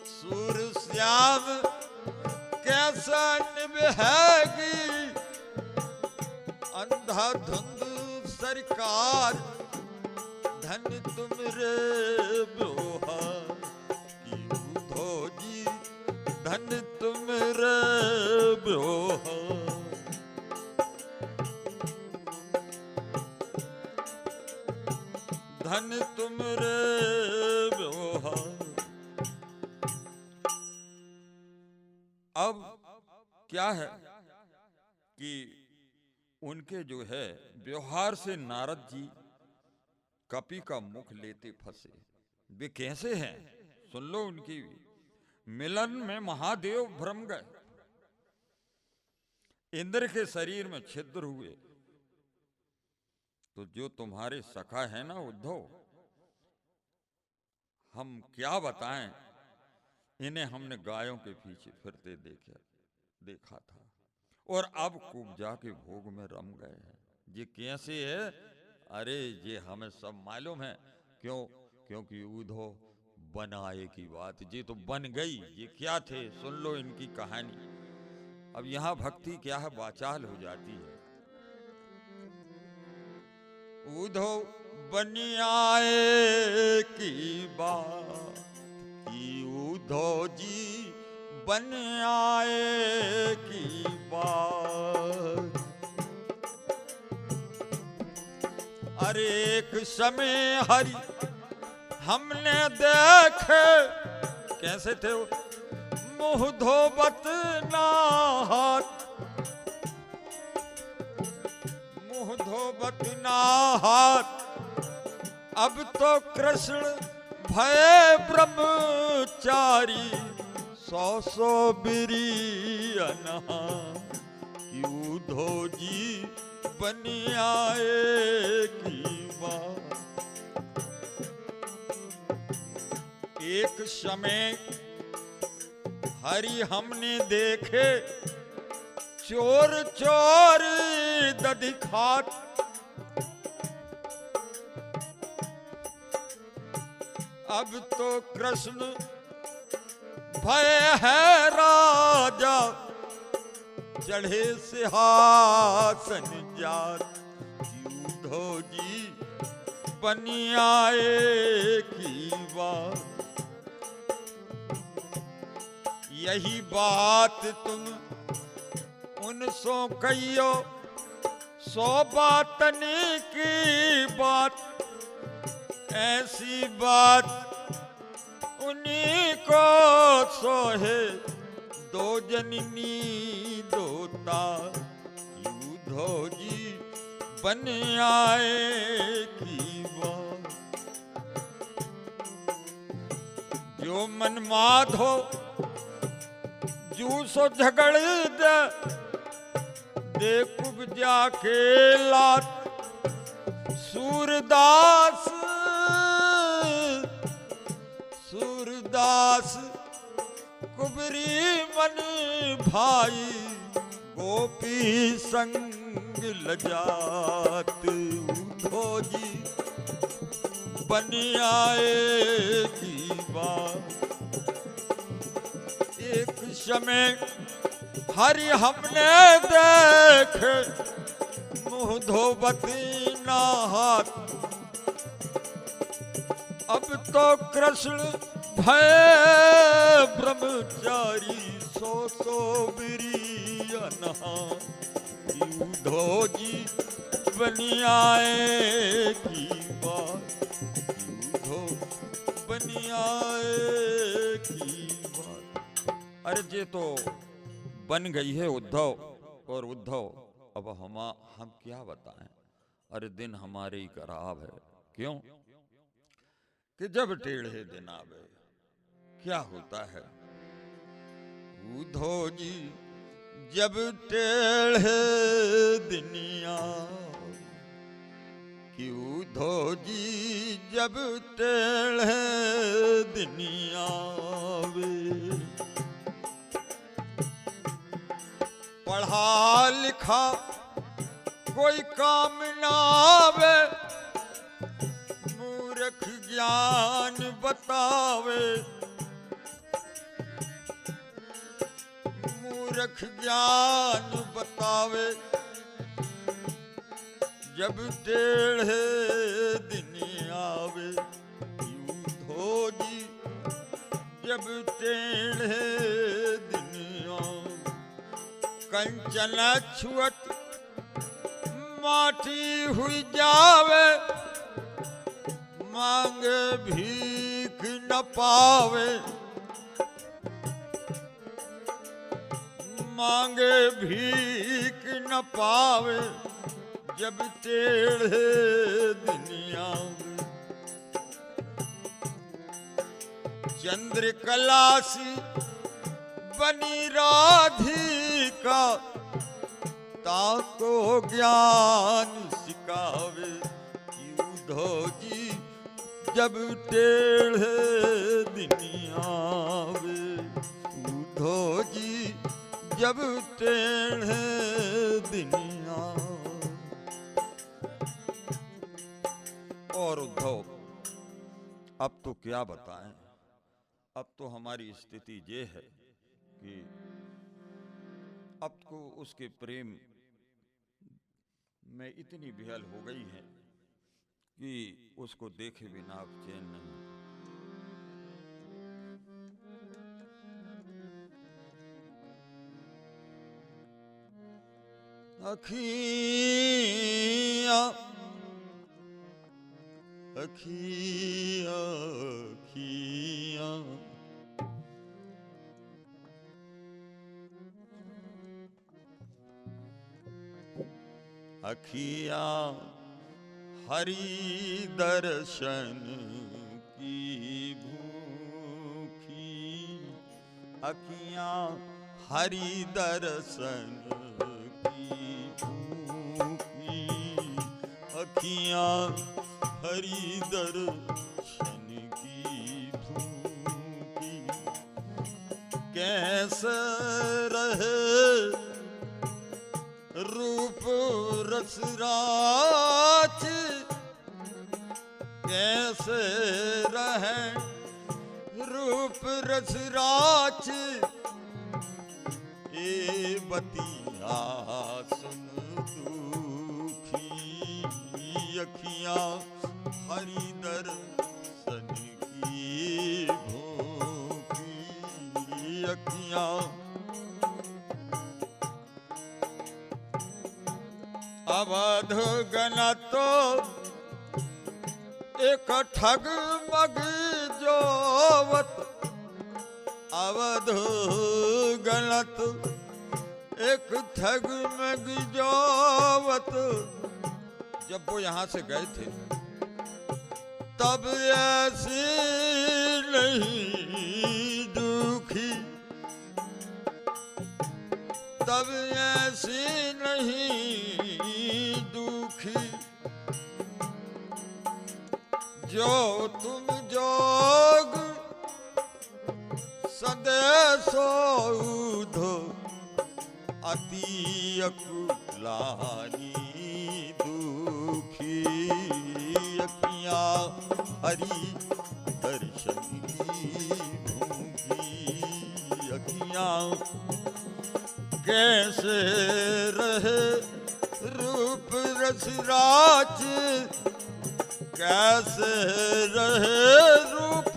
सूर श्याम कैसा निभाएगी, अंधाधुंध सरकार। धन तुम रे व्यवहार। उद्धव जी धन तुम रे व्यवहार। धन तुम रे व्यवहार। अब क्या है कि उनके जो है व्यवहार से नारद जी कपि का मुख लेते फंसे। वे कैसे हैं सुन लो उनकी। मिलन में महादेव भ्रम गए, इंद्र के शरीर में छिद्र हुए। तो जो तुम्हारे सखा है ना उद्धव, हम क्या बताएं, इन्हें हमने गायों के पीछे फिरते देखा था और अब कुब्जा के भोग में रम गए हैं। ये कैसे है? अरे ये हमें सब मालूम है। क्यों? क्योंकि उद्धव बनाए की बात, ये तो बन गई। ये क्या थे सुन लो इनकी कहानी। अब यहां भक्ति क्या है, वाचाल हो जाती है। उद्धव बनियाए की बात की, उद्धव जी बनियाए की बात। अरे एक समय हरि हमने देखे, कैसे थे वो, मुँह धोबत नहात, मुँह धोबत नहात। अब तो कृष्ण भय ब्रह्मचारी, 100 बिरी अनहा। कि उद्धव जी बनियाए की बात। एक समय हरि हमने देखे, चोर चोर दधि खात। अब तो कृष्ण भय है राजा, चढ़े सिंहासन जात। उद्धव जी बनियाए की बात। यही बात तुम उनसो कहियो, 100 बातनी की बात, ऐसी बात उन्हीं को सोहे। 2 जननी दोता यूधो जी बन आए की बात। जो मन माधो जू सो झगड़ दे कुब्जा के लात। सूरदास कुबरी मन भाई, गोपी संग लजात उधो जी बन आए की बात। एक समय हरि हमने देखे, मुँह धोबती ना हाथ। अब तो कृष्ण भय ब्रह्मचारी, 100 बिरियना यूधो जी बन आए की बात। यूधो बन आए की बात। अरे जे तो बन गई है उद्धव, और उद्धव अब हम क्या बताएं। अरे दिन हमारे ही खराब है। क्यों कि जब टेढ़े दिन आवे क्या होता है। उद्धव जी जब टेढ़े दुनिया, कि उद्धव जी जब टेढ़े दुनिया वे। पढ़ा लिखा कोई काम ना आवे, मूर्ख ज्ञान बतावे। मूर्ख ज्ञान बतावे, जब टेढ़े दिन आवे। यूधो जी जब टेढ़े दिन आवे। कंचन छुअत माटी हुई जावे, मांगे भीख न पावे। मांगे भीख न पावे, जब टेढ़े दुनिया में। चंद्रकलासी बनी राधिका, ताको ज्ञान सिखावे। यूधो जी जब टेढ़े दुनिया में। यूधो जी जब टेढ़े दुनिया। और उद्धव अब तो क्या बताएं। अब तो हमारी स्थिति ये है कि अब तो उसके प्रेम में इतनी बेहल हो गई है कि उसको देखे बिना अब चैन नहीं। अखियाँ अखियाँ अखियाँ अखियाँ हरि दर्शन की भूखी। अखियाँ हरि दर्शन की भूखी। अखियाँ हरि दर्शन की भूखी। कैसे रहे रूप रसराज, कैसे रहे रूप रसराज। ए बतिया सुन दुखी। अखियाँ हरि दर्शन की भूखी। अखियाँ अवध गणत एक ठग मग जोवत, अवध गणत एक ठग मग जोवत। जब वो यहां से गए थे तब ऐसी नहीं दुखी, तब ऐसी नहीं दुखी, जो तुम जोग सदेशो उधो अति अकुलानी दुखी। अखियाँ हरि दर्शन की भूखी, अखियाँ कैसे रहे रूप रसराज, कैसे रहे रूप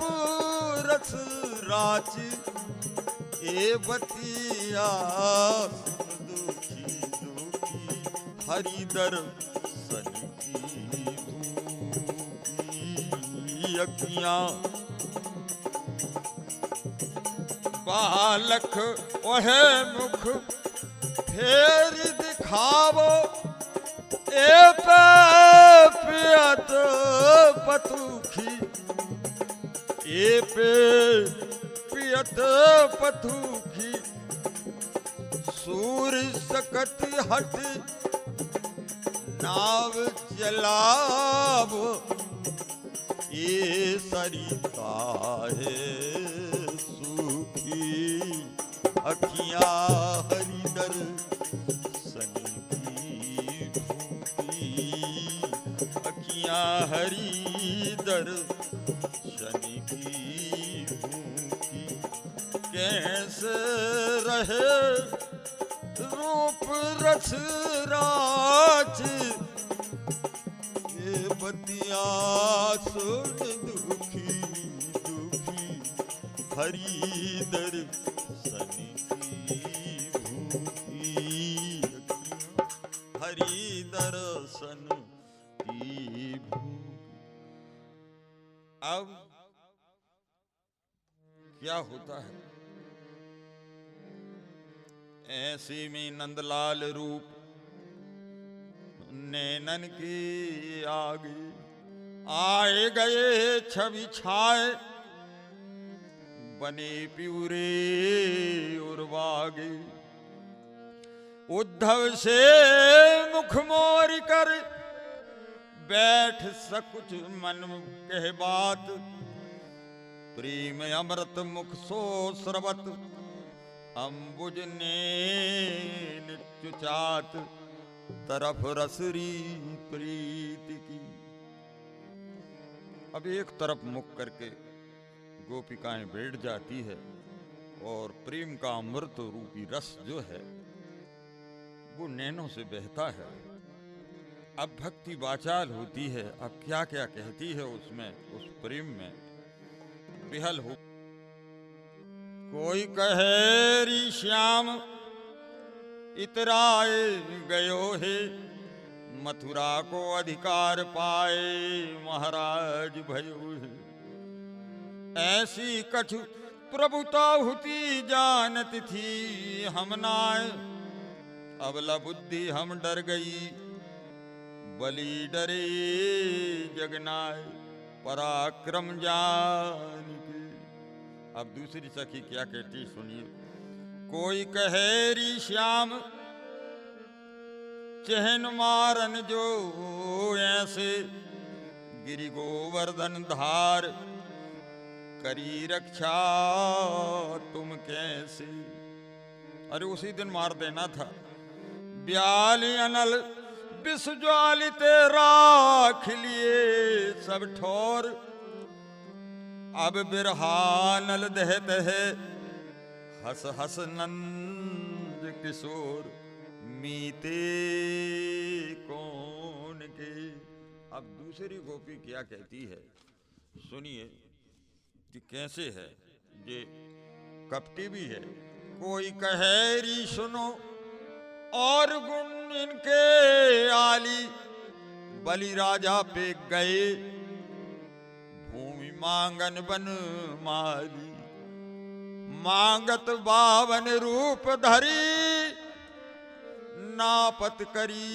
रसराज। ए बतिया दुखी दुखी हरि दर्शन की भूखी। अखियाँ बालक ओहे मुख फेर दिखावो, ए पे पियत पथुखी, ए पे पियत पथुखी। सूर सकत हट नाव चलावो, ये सरिता है सुखी। अखियाँ हरि दर्शन की भूखी, अखियाँ हरि दर्शन की भूखी। कैसे रहे रूप रस राज, ये बतिया सुन दुखी दुखी हरि दर्शन की भूखी। हरि दर्शन की भूखी। अब क्या होता है, ऐसे में नंदलाल रूप नैनन की आगे आए गए छवि छाए, बने प्यूरे उर्वागे। उद्धव से मुख मोर कर बैठ सकुच मन कह बात, प्रेम अमृत मुख सो स्रवत, अम्बुज नैन चुचात, तरफ रसरी प्रीति की। अब एक तरफ मुख करके गोपिकाएं बैठ जाती है और प्रेम का अमृत रूपी रस जो है वो नैनों से बहता है। अब भक्ति वाचाल होती है, अब क्या क्या कहती है उसमें, उस प्रेम में विहल हो। कोई कहे री श्याम इतराए गयो है, मथुरा को अधिकार पाए महाराज भयो है। ऐसी कछु प्रभुता हुती जानत थी हम नाय, अबला बुद्धि हम डर गई बलि डरे जगनाय, पराक्रम जान के। अब दूसरी सखी क्या कहती सुनिए। कोई कहे री श्याम चहन मारन जो ऐसे, गिरि गोवर्धन धार करी रक्षा तुम कैसे। अरे उसी दिन मार देना था। ब्याली अनल विष ज्वाली तेरा खिलिए सब ठोर, अब बिरहानल दहत है हस हस नंद किशोर, मीते कौन के। अब दूसरी गोपी क्या कहती है सुनिए कि कैसे है, ये कपटी भी है। कोई कहे री सुनो और गुण इनके आली बलि राजा पे गए, भूमि मांगन बन माली, मांगत 52 रूप धरी, नापत करी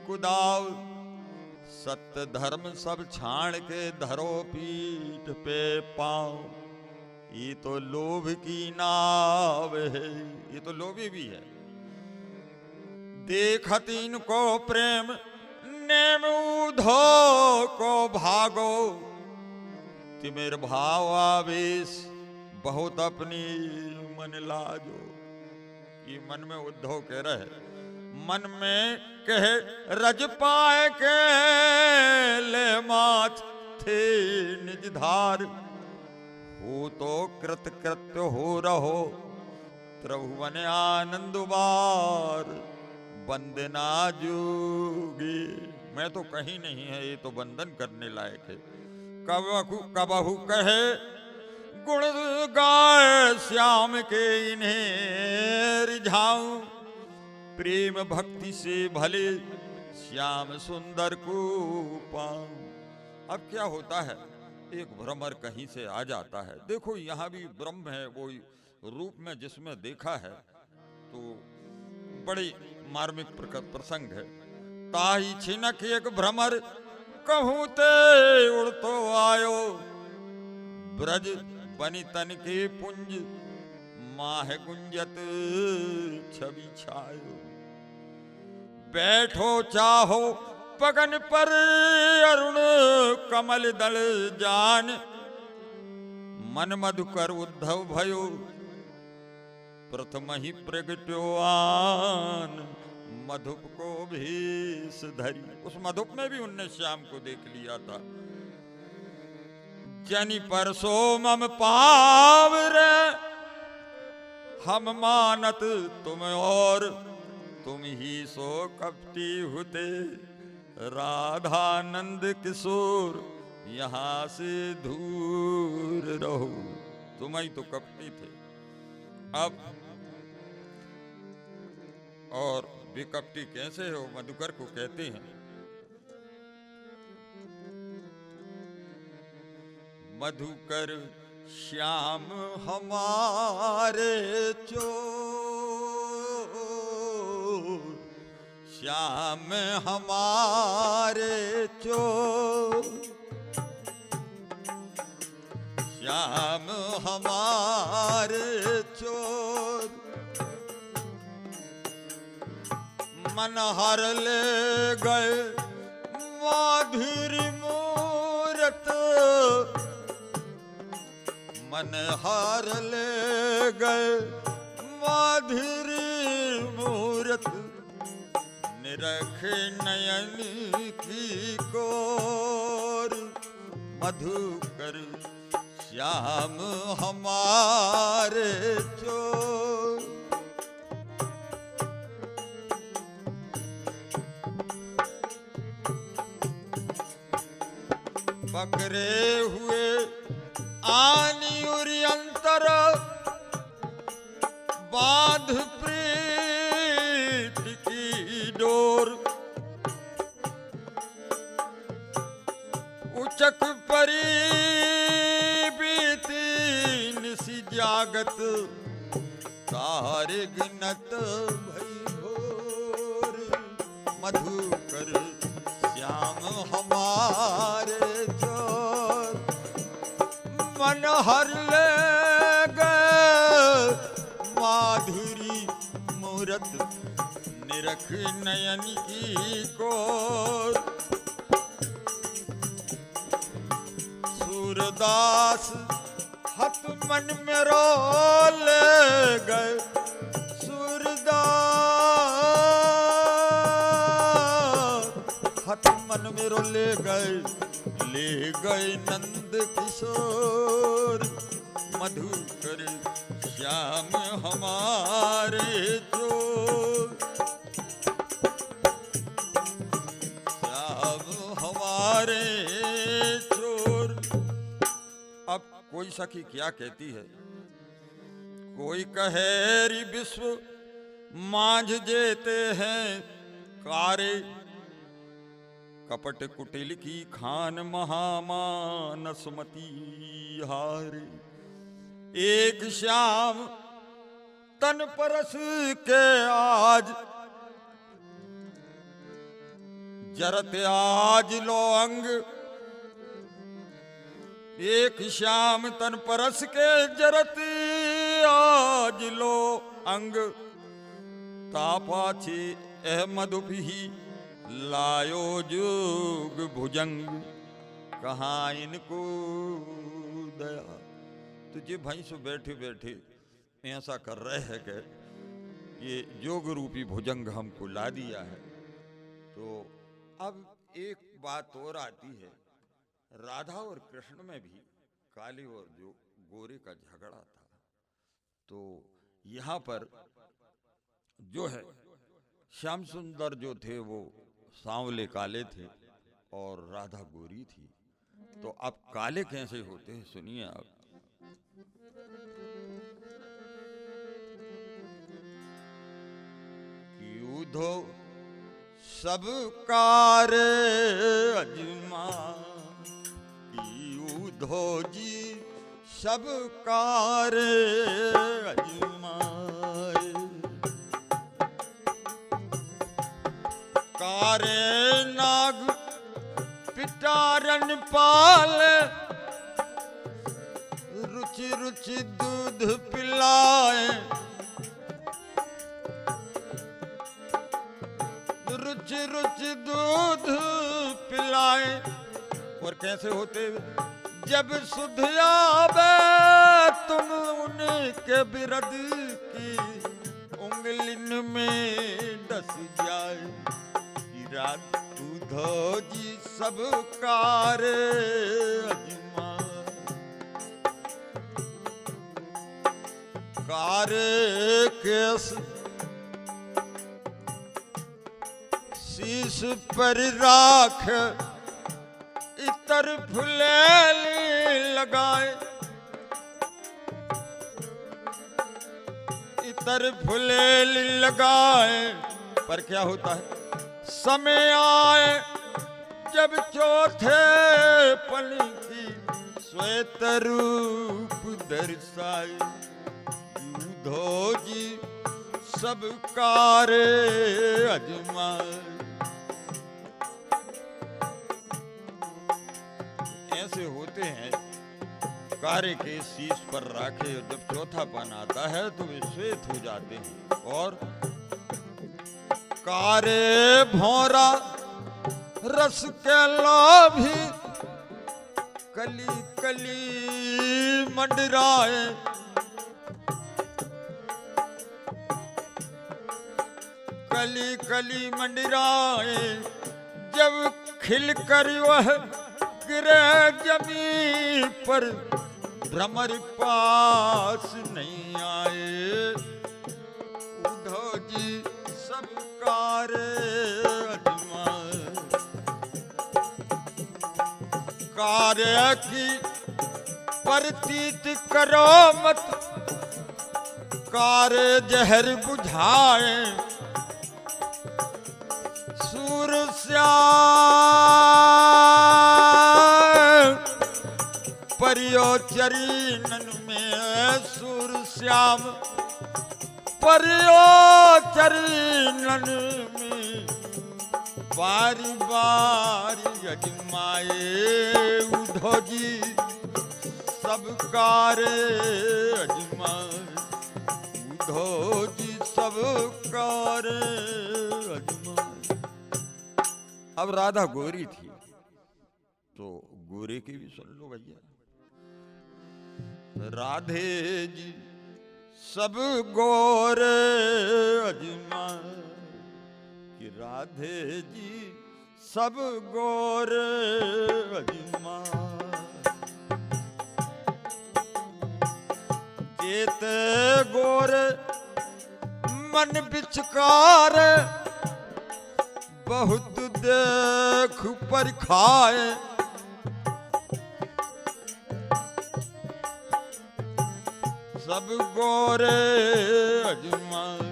कुदाव, सत्य धर्म सब छाण के धरो पीठ पे पांव। ये तो लोभ की नाव है, ये तो लोभी भी है। देखत इनको प्रेम नेम उधो को भागो, तिमिर भाव आवेश बहुत अपनी मन लाजो। ये मन में उद्धव कह रहे, मन में कहे रज पाए के ले माथ थे निज धार, हो तो कृत कृत्य हो रहो, त्रिभुवन आनंद बार, बंदना जोगे। मैं तो कहीं नहीं है, ये तो बंधन करने लायक है। कबहु कहे गुण गाय श्याम के इन्हें रिझाऊं, प्रेम भक्ति से भले श्याम सुंदर को पाऊं। अब क्या होता है, एक भ्रमर कहीं से आ जाता है। देखो यहाँ भी ब्रह्म है, वो रूप में जिसमें देखा है, तो बड़ी मार्मिक प्रसंग है। ताही छिनक एक भ्रमर कहूं ते उड़ तो आयो, ब्रज बनी तन के पुंज माह गुंजत छवि छायो। बैठो चाहो पगन पर अरुण कमल दल जान, मन मधुकर उद्धव भयो, प्रथम ही प्रगट्यो आन, मधुप को भेष धरी। उस मधुप में भी उनने श्याम को देख लिया था। जनि परसो मम पावरे, हम मानत तुम और, तुम ही सो कपटी हुते, राधानंद किशोर यहाँ से दूर रहो। तुम ही तो कपटी थे। अब और विकपटी कैसे हो, मधुकर को कहते हैं। मधुकर श्याम हमारे चोर, श्याम हमारे चोर, श्याम हमारे चोर, मन हर ले गए माधुरी मूरत, मन हर ले गए माधुरी मूरत, निरख नयन की कोर, मधुकर श्याम हमारे चोर। पकड़े हुए आनी उरी अंतर, बांध प्रीत की डोर, उचक परी बीती निसी जागत, तारे गिनत भई भोर, मधुकर श्याम हमारे चोर, मन हर ले गए माधुरी मूरत, निरख नयन की कोर। सूरदास हत मन में रो ले गए, सूरदास हत मन में रो ले गए नंद किशोर, मधुकर श्याम हमारे चोर, श्याम हमारे चोर। अब कोई सखी क्या कहती है, कोई कहे रि विश्व मांझ जेते हैं, कारे कपट कुटिल की खान महामानसमती हारे। एक श्याम तन परस के आज जरत आज लो अंग। एक श्याम तन परस के जरत आज लो अंग। तापाछे अहमद ही लायो जोग भुजंग। कहाँ इनको दया। तुझे भाई सो बैठे बैठे ऐसा कर रहे हैं कि ये जोग रूपी भुजंग हमको ला दिया है। तो अब एक बात और आती है, राधा और कृष्ण में भी काले और जो गोरे का झगड़ा था। तो यहाँ पर जो है श्याम सुंदर जो थे वो सांवले काले थे और राधा गोरी थी। तो अब काले कैसे होते हैं सुनिए आप। उधो सब कार अजमा। उधो जी सब कार अजमाए। कारे नाग पिटारन पाल। रुचि रुचि दूध पिलाए। रुचि रुचि दूध पिलाए। और कैसे होते जब सुध आवे तुम उनके बिरद की उंगलिन में डस जाए। रात उधो जी सब कार अजमा। कारे केस शीश पर राख। इतर फुलेली लगाए। इतर फुलेली लगाए। पर क्या होता है समय आए जब चौथे पल की श्वेत रूप दर्शाए। उधो जी सब कार अजमाए। ऐसे होते हैं कारे के शीश पर राखे। जब चौथापन आता है तो वे श्वेत हो जाते हैं। और कारे भौरा रस के लोभी कली कली मंडराए। कली कली मंडराए। जब खिल कर वह गिरे जमीन पर भ्रमर पास नहीं आए। उधो जी सब कार अजमाए। कार्य की प्रतीत करो मत। कार्य जहर बुझाए। सूर श्याम परियो चरीनन में। सूर श्याम परियो चरीनन में। बारी बारी अजमाए। उधो जी सब कार अजमाए। उधो जी सब कार अजमाए। अब राधा गोरी थी तो गोरे की भी सुन लो भैया। राधे जी सब गोरे अजमाए। कि राधे जी सब गोरे अजमाए। केते गोरे मन बिचकार। बहुत देख पर खाए। सब गोरे अजमाए।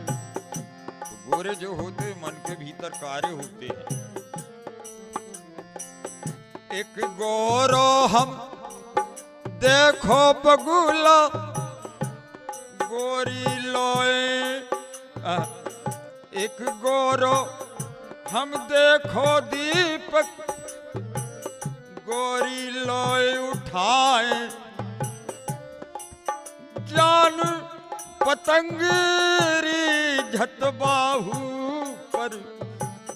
गोरे जो होते मन के भीतर कार्य होते हैं। एक गोरो हम देखो बगुला गोरी लोए, एक गोरो हम देखो दीपक गोरी लोए उठाए, जान पतंगरी झट बाहू पर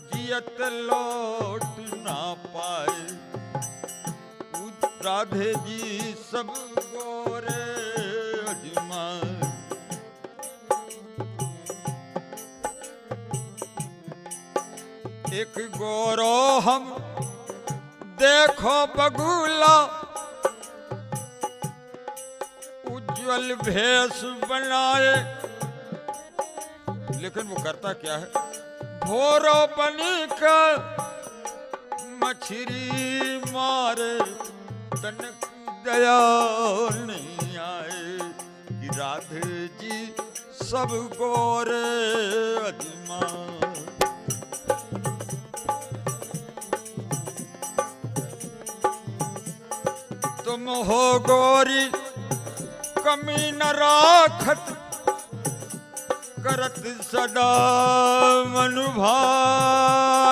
जियत लौट ना पाए। राधे जी सब गोरे अजमाए। एक गोरो हम देखो बगुला उज्जवल भेष बनाए, लेकिन वो करता क्या है? भोरो बनी कर मछली मारे, तनक दया नहीं आए कि राधे जी सब गोरे अजमाए। तुम हो गोरी कमी न राखत, करत सदा मनु भाए,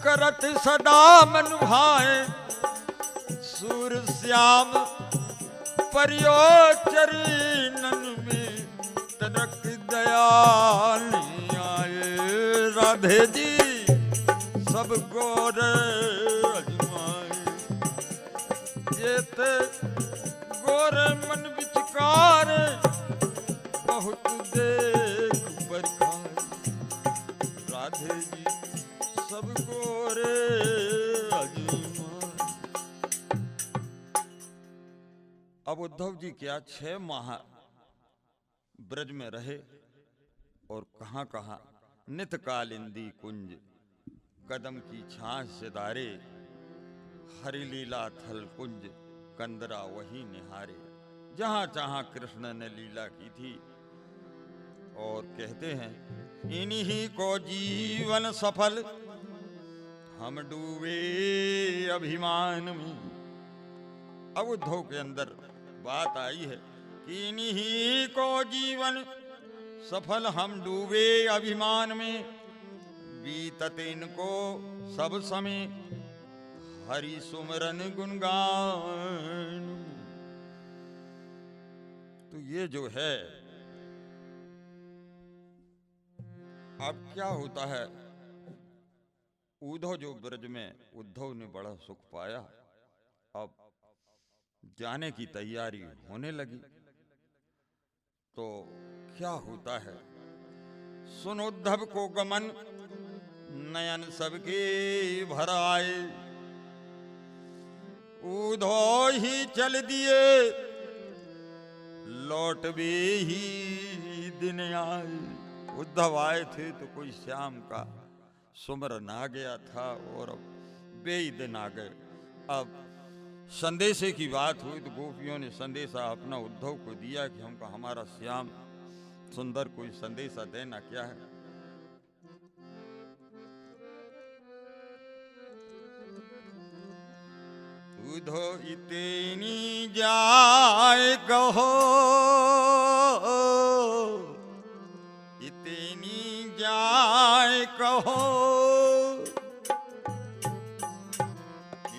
करत सदा मनु भाए। सूर श्याम परियो चरणन में, तनक दया नहीं आए। राधे जी सब गोरे जेते गोरे मन विचकार, बहुत देख बरखार। राधे जी सब गोरे अजमाए। अब उद्धव जी क्या 6 माह ब्रज में रहे और कहां कहां नित कालिंदी कुंज, कदम की छाछ से दारे, हरि लीला थल कुंज कंदरा वही निहारे। जहां जहां कृष्ण ने लीला की थी। और कहते हैं इन्हीं को जीवन सफल, हम डूबे अभिमान में। अब उद्धव के अंदर बात आई है कि इन्हीं को जीवन सफल, हम डूबे अभिमान में। बीतत इनको सब समय हरि सुमरन गुणगान। तो ये जो है, अब क्या होता है? उद्धव जो ब्रज में उद्धव ने बड़ा सुख पाया, अब जाने की तैयारी होने लगी। तो क्या होता है? सुन उद्धव को गमन, नयन सबके भर आए। उद्धव ही चल दिए, लौट भी ही दिन आए। उद्धव आए थे तो कोई श्याम का सुमरन आ गया था और अब बेई दिन आ गए। अब संदेशे की बात हुई तो गोपियों ने संदेशा अपना उद्धव को दिया कि हमको हमारा श्याम सुंदर कोई संदेशा देना। क्या है? उद्धव इतनी जाए कहो, इतनी जाए कहो,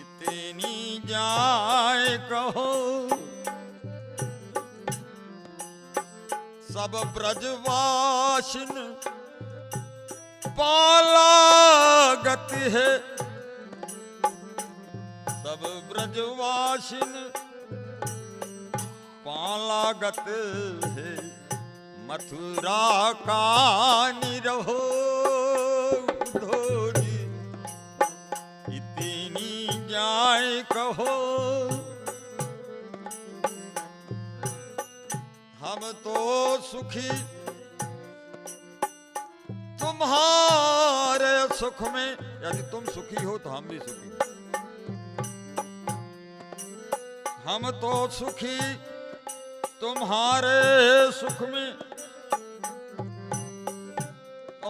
इतनी जाए कहो। सब ब्रजवासिन पाला गति है, सब ब्रजवासिन पालागत है। मथुरा का निरहो धोरी, इतनी जाए कहो। हम तो सुखी तुम्हारे सुख में, यदि तुम सुखी हो तो हम भी सुखी। हम तो सुखी तुम्हारे सुख में,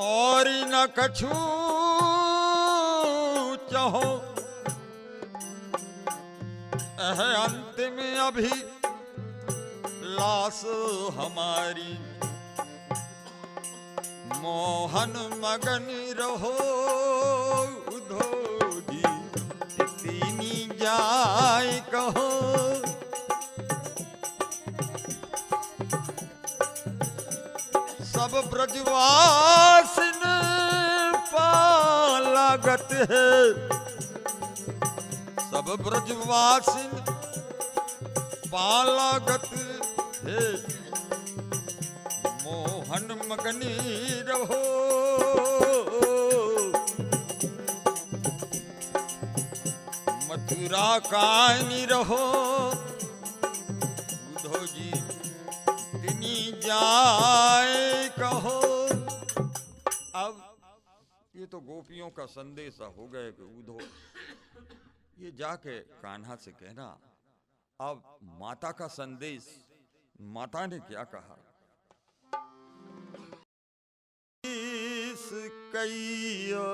और न कछु चाहो, अंतिम अभी लाश हमारी, मोहन मगन रहो उधोगी, तीनी जाय कहो। सब ब्रजवासिन पालागत है, सब ब्रजवासिन पालागत है, मोहन मगनी रहो। मथुरा कायनी रहो उद्धव जी, तिनी जाए कहो। अब ये तो गोपियों का संदेशा हो गए कि उद्धव ये जाके कान्हा से कहना। अब माता का संदेश, माता ने क्या कहा? कहियो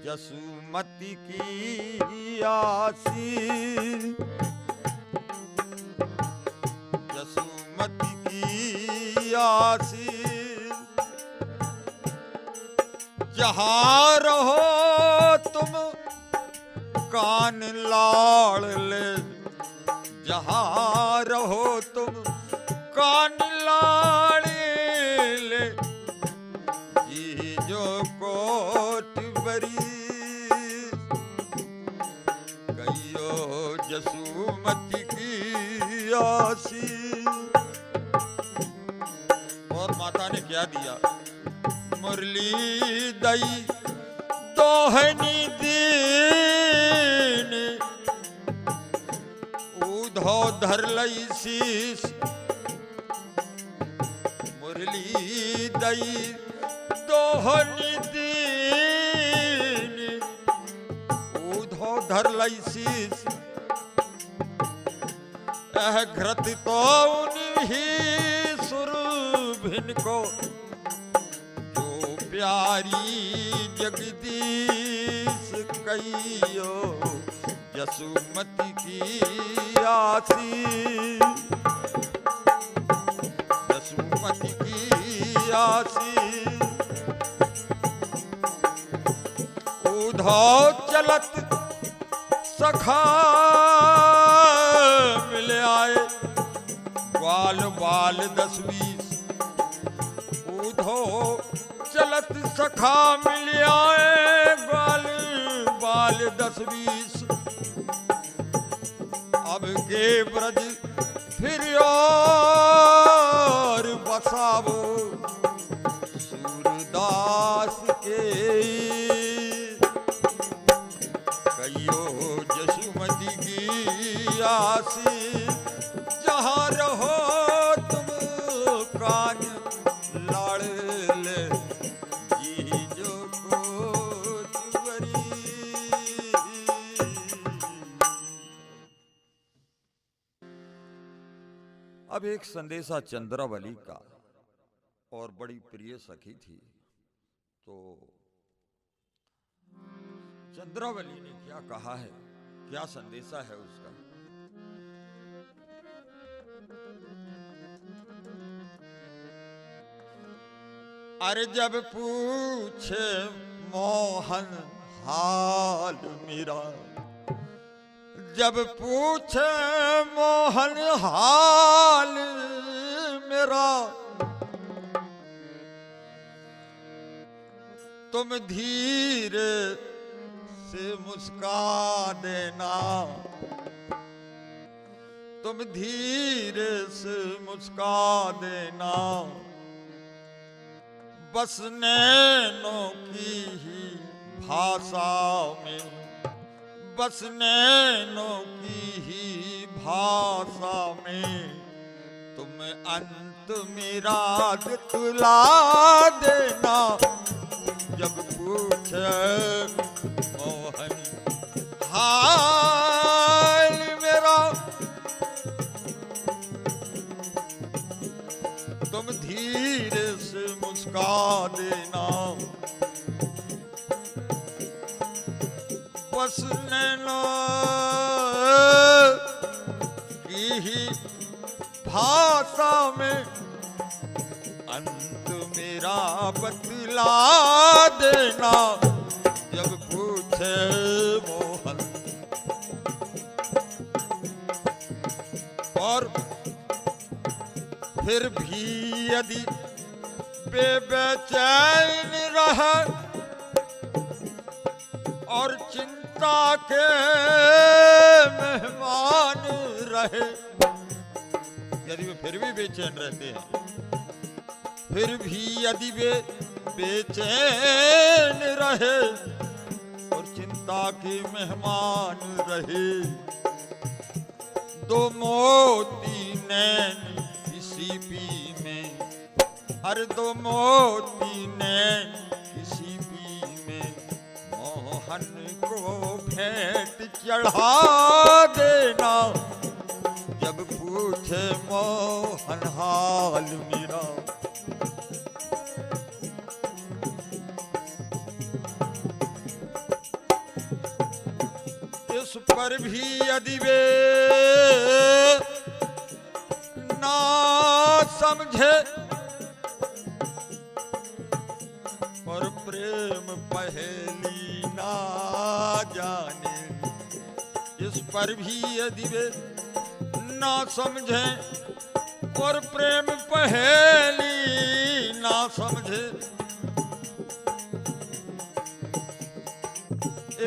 जसुमती की आसी, जसुमती की आसी, जहाँ रहो तुम कान लाड़ ले, जहाँ रहो तुम कान लाड़ ले, ये जो कोट बरी कहियो जसुमती की आसी। और माता ने क्या दिया? मुरली दई दोहनी दीन, उद्धव धर लई शीश, मुरली दई दोहनी दीन, उद्धव धर लई शीश। घृत तो उन्हीं सुरभिन को, जो प्यारी जगदीश कहियो जसुमती की आसी, जसुमती की आसी। उद्धव चलत सखा मिल आए, ग्वाल बाल 10-20, उद्धव चलत सखा मिल आए, ग्वाल बाल 10-20। अब के ब्रज फिर और बसावो सूरदास के, कहियो जसुमती की आसी, जहाँ रहो तुम कान लाड़ ले, जी जो कोट बरी। अब एक संदेशा चंद्रावली का, और बड़ी प्रिय सखी थी। तो चंद्रावली ने क्या कहा है, क्या संदेशा है उसका? अरे जब पूछे मोहन हाल मेरा, जब पूछे मोहन हाल मेरा, तुम धीरे से मुस्का देना, तुम धीरे से मुस्का देना, बस नैनों की ही भाषा में, बस नैनों की ही भाषा में, तुम अंत मेरा दिखला देना। जब पूछे मोहन हाल मेरा, तुम धीरे से मुस्का मुस्का देना। बस नैना की ही भाषा में अंत मेरा बतला देना। जब पूछे मोहन और फिर भी यदि बेचैन रहे और चिंता के मेहमान रहे, यदि वे फिर भी बेचैन रहते हैं, फिर भी यदि वे बेचैन रहे और चिंता के मेहमान रहे, दो मोती नैन किसी पी में, हर दो मोती नैन किसी पी में, मोहन को भेंट चढ़ा देना। जब पूछे मोहन हाल मेरा, इस पर भी यदि वे ना समझे और प्रेम पहेली ना जाने, इस पर भी यदि वे ना समझे और प्रेम पहेली ना समझे,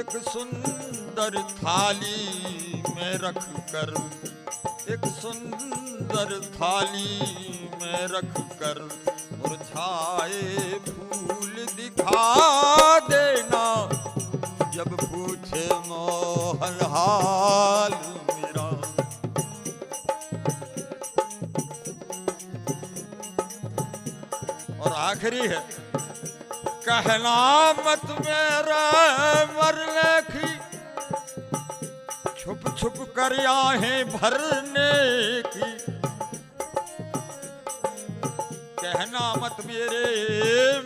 एक सुंदर थाली में रख कर, एक सुंदर थाली में रख कर मुरझाए फूल दिखा देना। जब पूछे मोहन हाल मेरा, और आखिरी है, कहना मत मेरा मरने की, छुप छुप कर आहें भरने की। कहना मत मेरे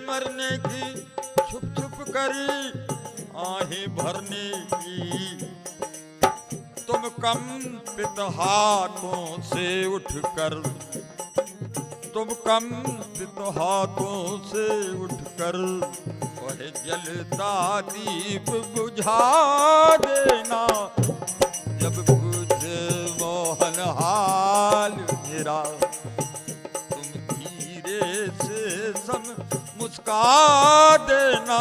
मरने की, छुप छुप कर आहें भरने की। तुम कंपित हाथों से उठकर, तुम कंपित हाथों से उठकर वह जलता दीप बुझा देना। जब पूछे मोहन हाल मेरा, तुम धीरे से मुस्का देना।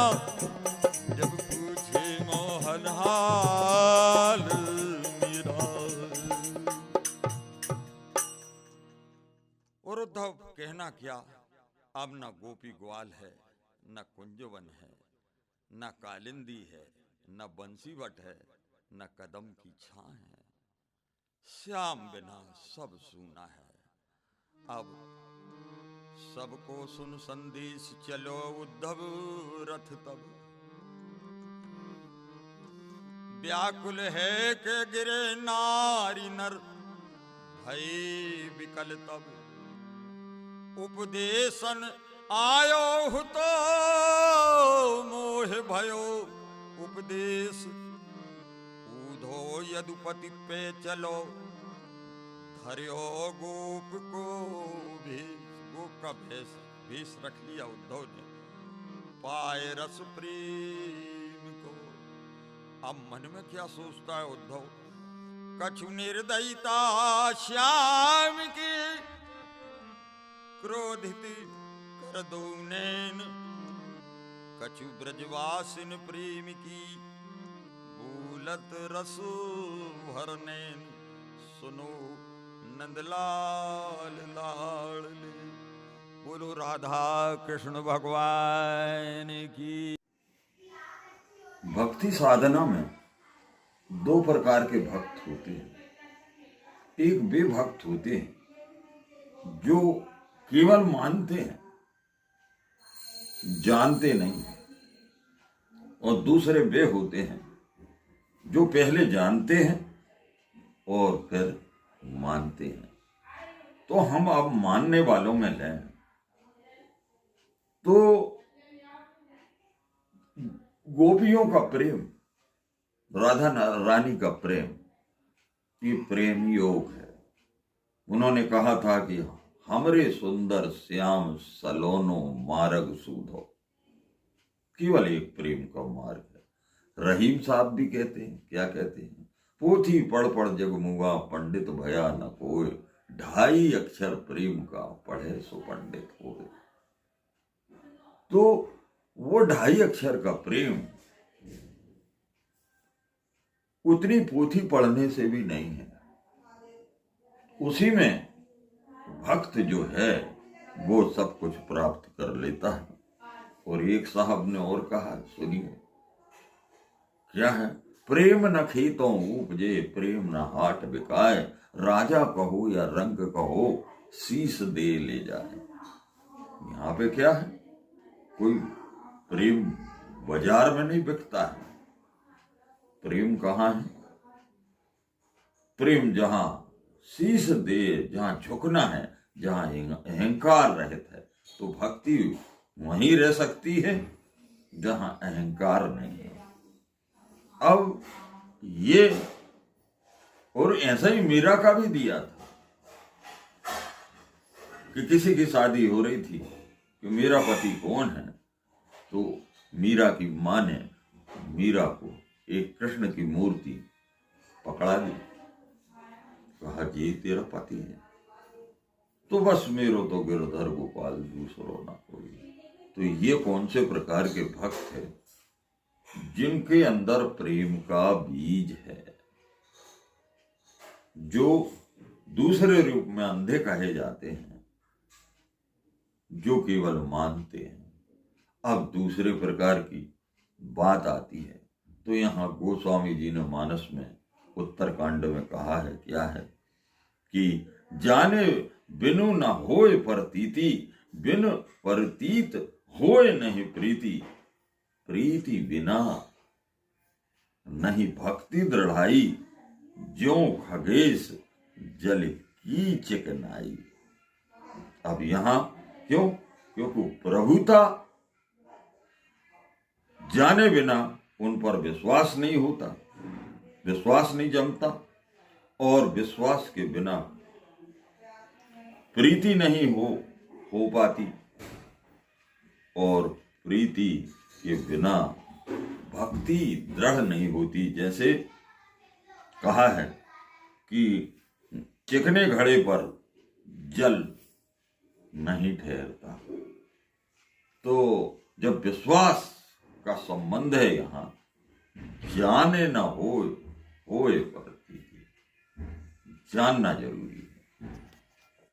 जब पूछे मोहन हाल मेरा। और उद्धव कहना क्या, अब न गोपी ग्वाल है, न कुंजवन है, न कालिंदी है, न बंसी बट है, न कदम की छां है। श्याम बिना सब सूना है। अब सबको सुन संदेश चलो उद्धव रथ तब, व्याकुल है के गिरे नारी नर भय विकल तब। उपदेशन आयो हु तो मोह भयो उपदेश, ऊधो यदुपति पे चलो धर्यो गोप को भेष। गोप का भेष रख लिया उद्धव ने, पाए रस प्रेम को। अब मन में क्या सोचता है उद्धव, कछु निर्दयिता श्याम की, क्रोधित कर दो नैन। कछु ब्रजवासिन प्रेम की, भूलत रस भर नैन। सुनो नंदलाल लाडले। बोलो राधा कृष्ण भगवान की। भक्ति साधना में दो प्रकार के भक्त होते हैं। एक वे भक्त होते हैं जो केवल मानते हैं, जानते नहीं, और दूसरे वे होते हैं जो पहले जानते हैं और फिर मानते हैं। तो हम अब मानने वालों में लें तो गोपियों का प्रेम, राधा रानी का प्रेम, ये प्रेम योग है। उन्होंने कहा था कि हमरे सुंदर श्याम सलोनो मार्ग सूधो, केवल एक प्रेम का मार्ग है। रहीम साहब भी कहते हैं, क्या कहते हैं, पोथी पढ़ पढ़ जग मुआ पंडित भया न कोय, 2.5 अक्षर प्रेम का पढ़े सो पंडित होए। तो वो 2.5 अक्षर का प्रेम उतनी पोथी पढ़ने से भी नहीं है। उसी में भक्त जो है वो सब कुछ प्राप्त कर लेता है। और एक साहब ने और कहा, सुनिए क्या है, प्रेम न खेतों उपजे प्रेम न हाट बिकाए, राजा कहो या रंग कहो शीश दे ले जाए। यहाँ पे क्या है, कोई प्रेम बाजार में नहीं बिकता है। प्रेम कहाँ है? प्रेम जहां शीश दे, जहां झुकना है, जहां अहंकार रहित है, तो भक्ति वहीं रह सकती है जहां अहंकार नहीं है। अब ये, और ऐसा ही मीरा का भी दिया था कि किसी की शादी हो रही थी कि मेरा पति कौन है, तो मीरा की मां ने मीरा को एक कृष्ण की मूर्ति पकड़ा दी, कहा जी तेरा पति है। तो बस मेरो तो गिरधर गोपाल दूसरो ना कोई। तो ये कौन से प्रकार के भक्त है जिनके अंदर प्रेम का बीज है, जो दूसरे रूप में अंधे कहे जाते हैं, जो केवल मानते हैं। अब दूसरे प्रकार की बात आती है, तो यहाँ गोस्वामी जी ने मानस में उत्तरकांड में कहा है, क्या है कि जाने बिनु न होए परतीति, बिन परतीत होए नहीं प्रीति, प्रीति बिना नहीं भक्ति दृढ़ाई, ज्यों खगेश जल की चिकनाई। अब यहां क्यों? क्योंकि प्रभुता जाने बिना उन पर विश्वास नहीं होता, विश्वास नहीं जमता, और विश्वास के बिना प्रीति नहीं हो पाती, और प्रीति के बिना भक्ति दृढ़ नहीं होती। जैसे कहा है कि चिकने घड़े पर जल नहीं ठहरता। तो जब विश्वास का संबंध है यहाँ, जाने न होए पर जानना जरूरी।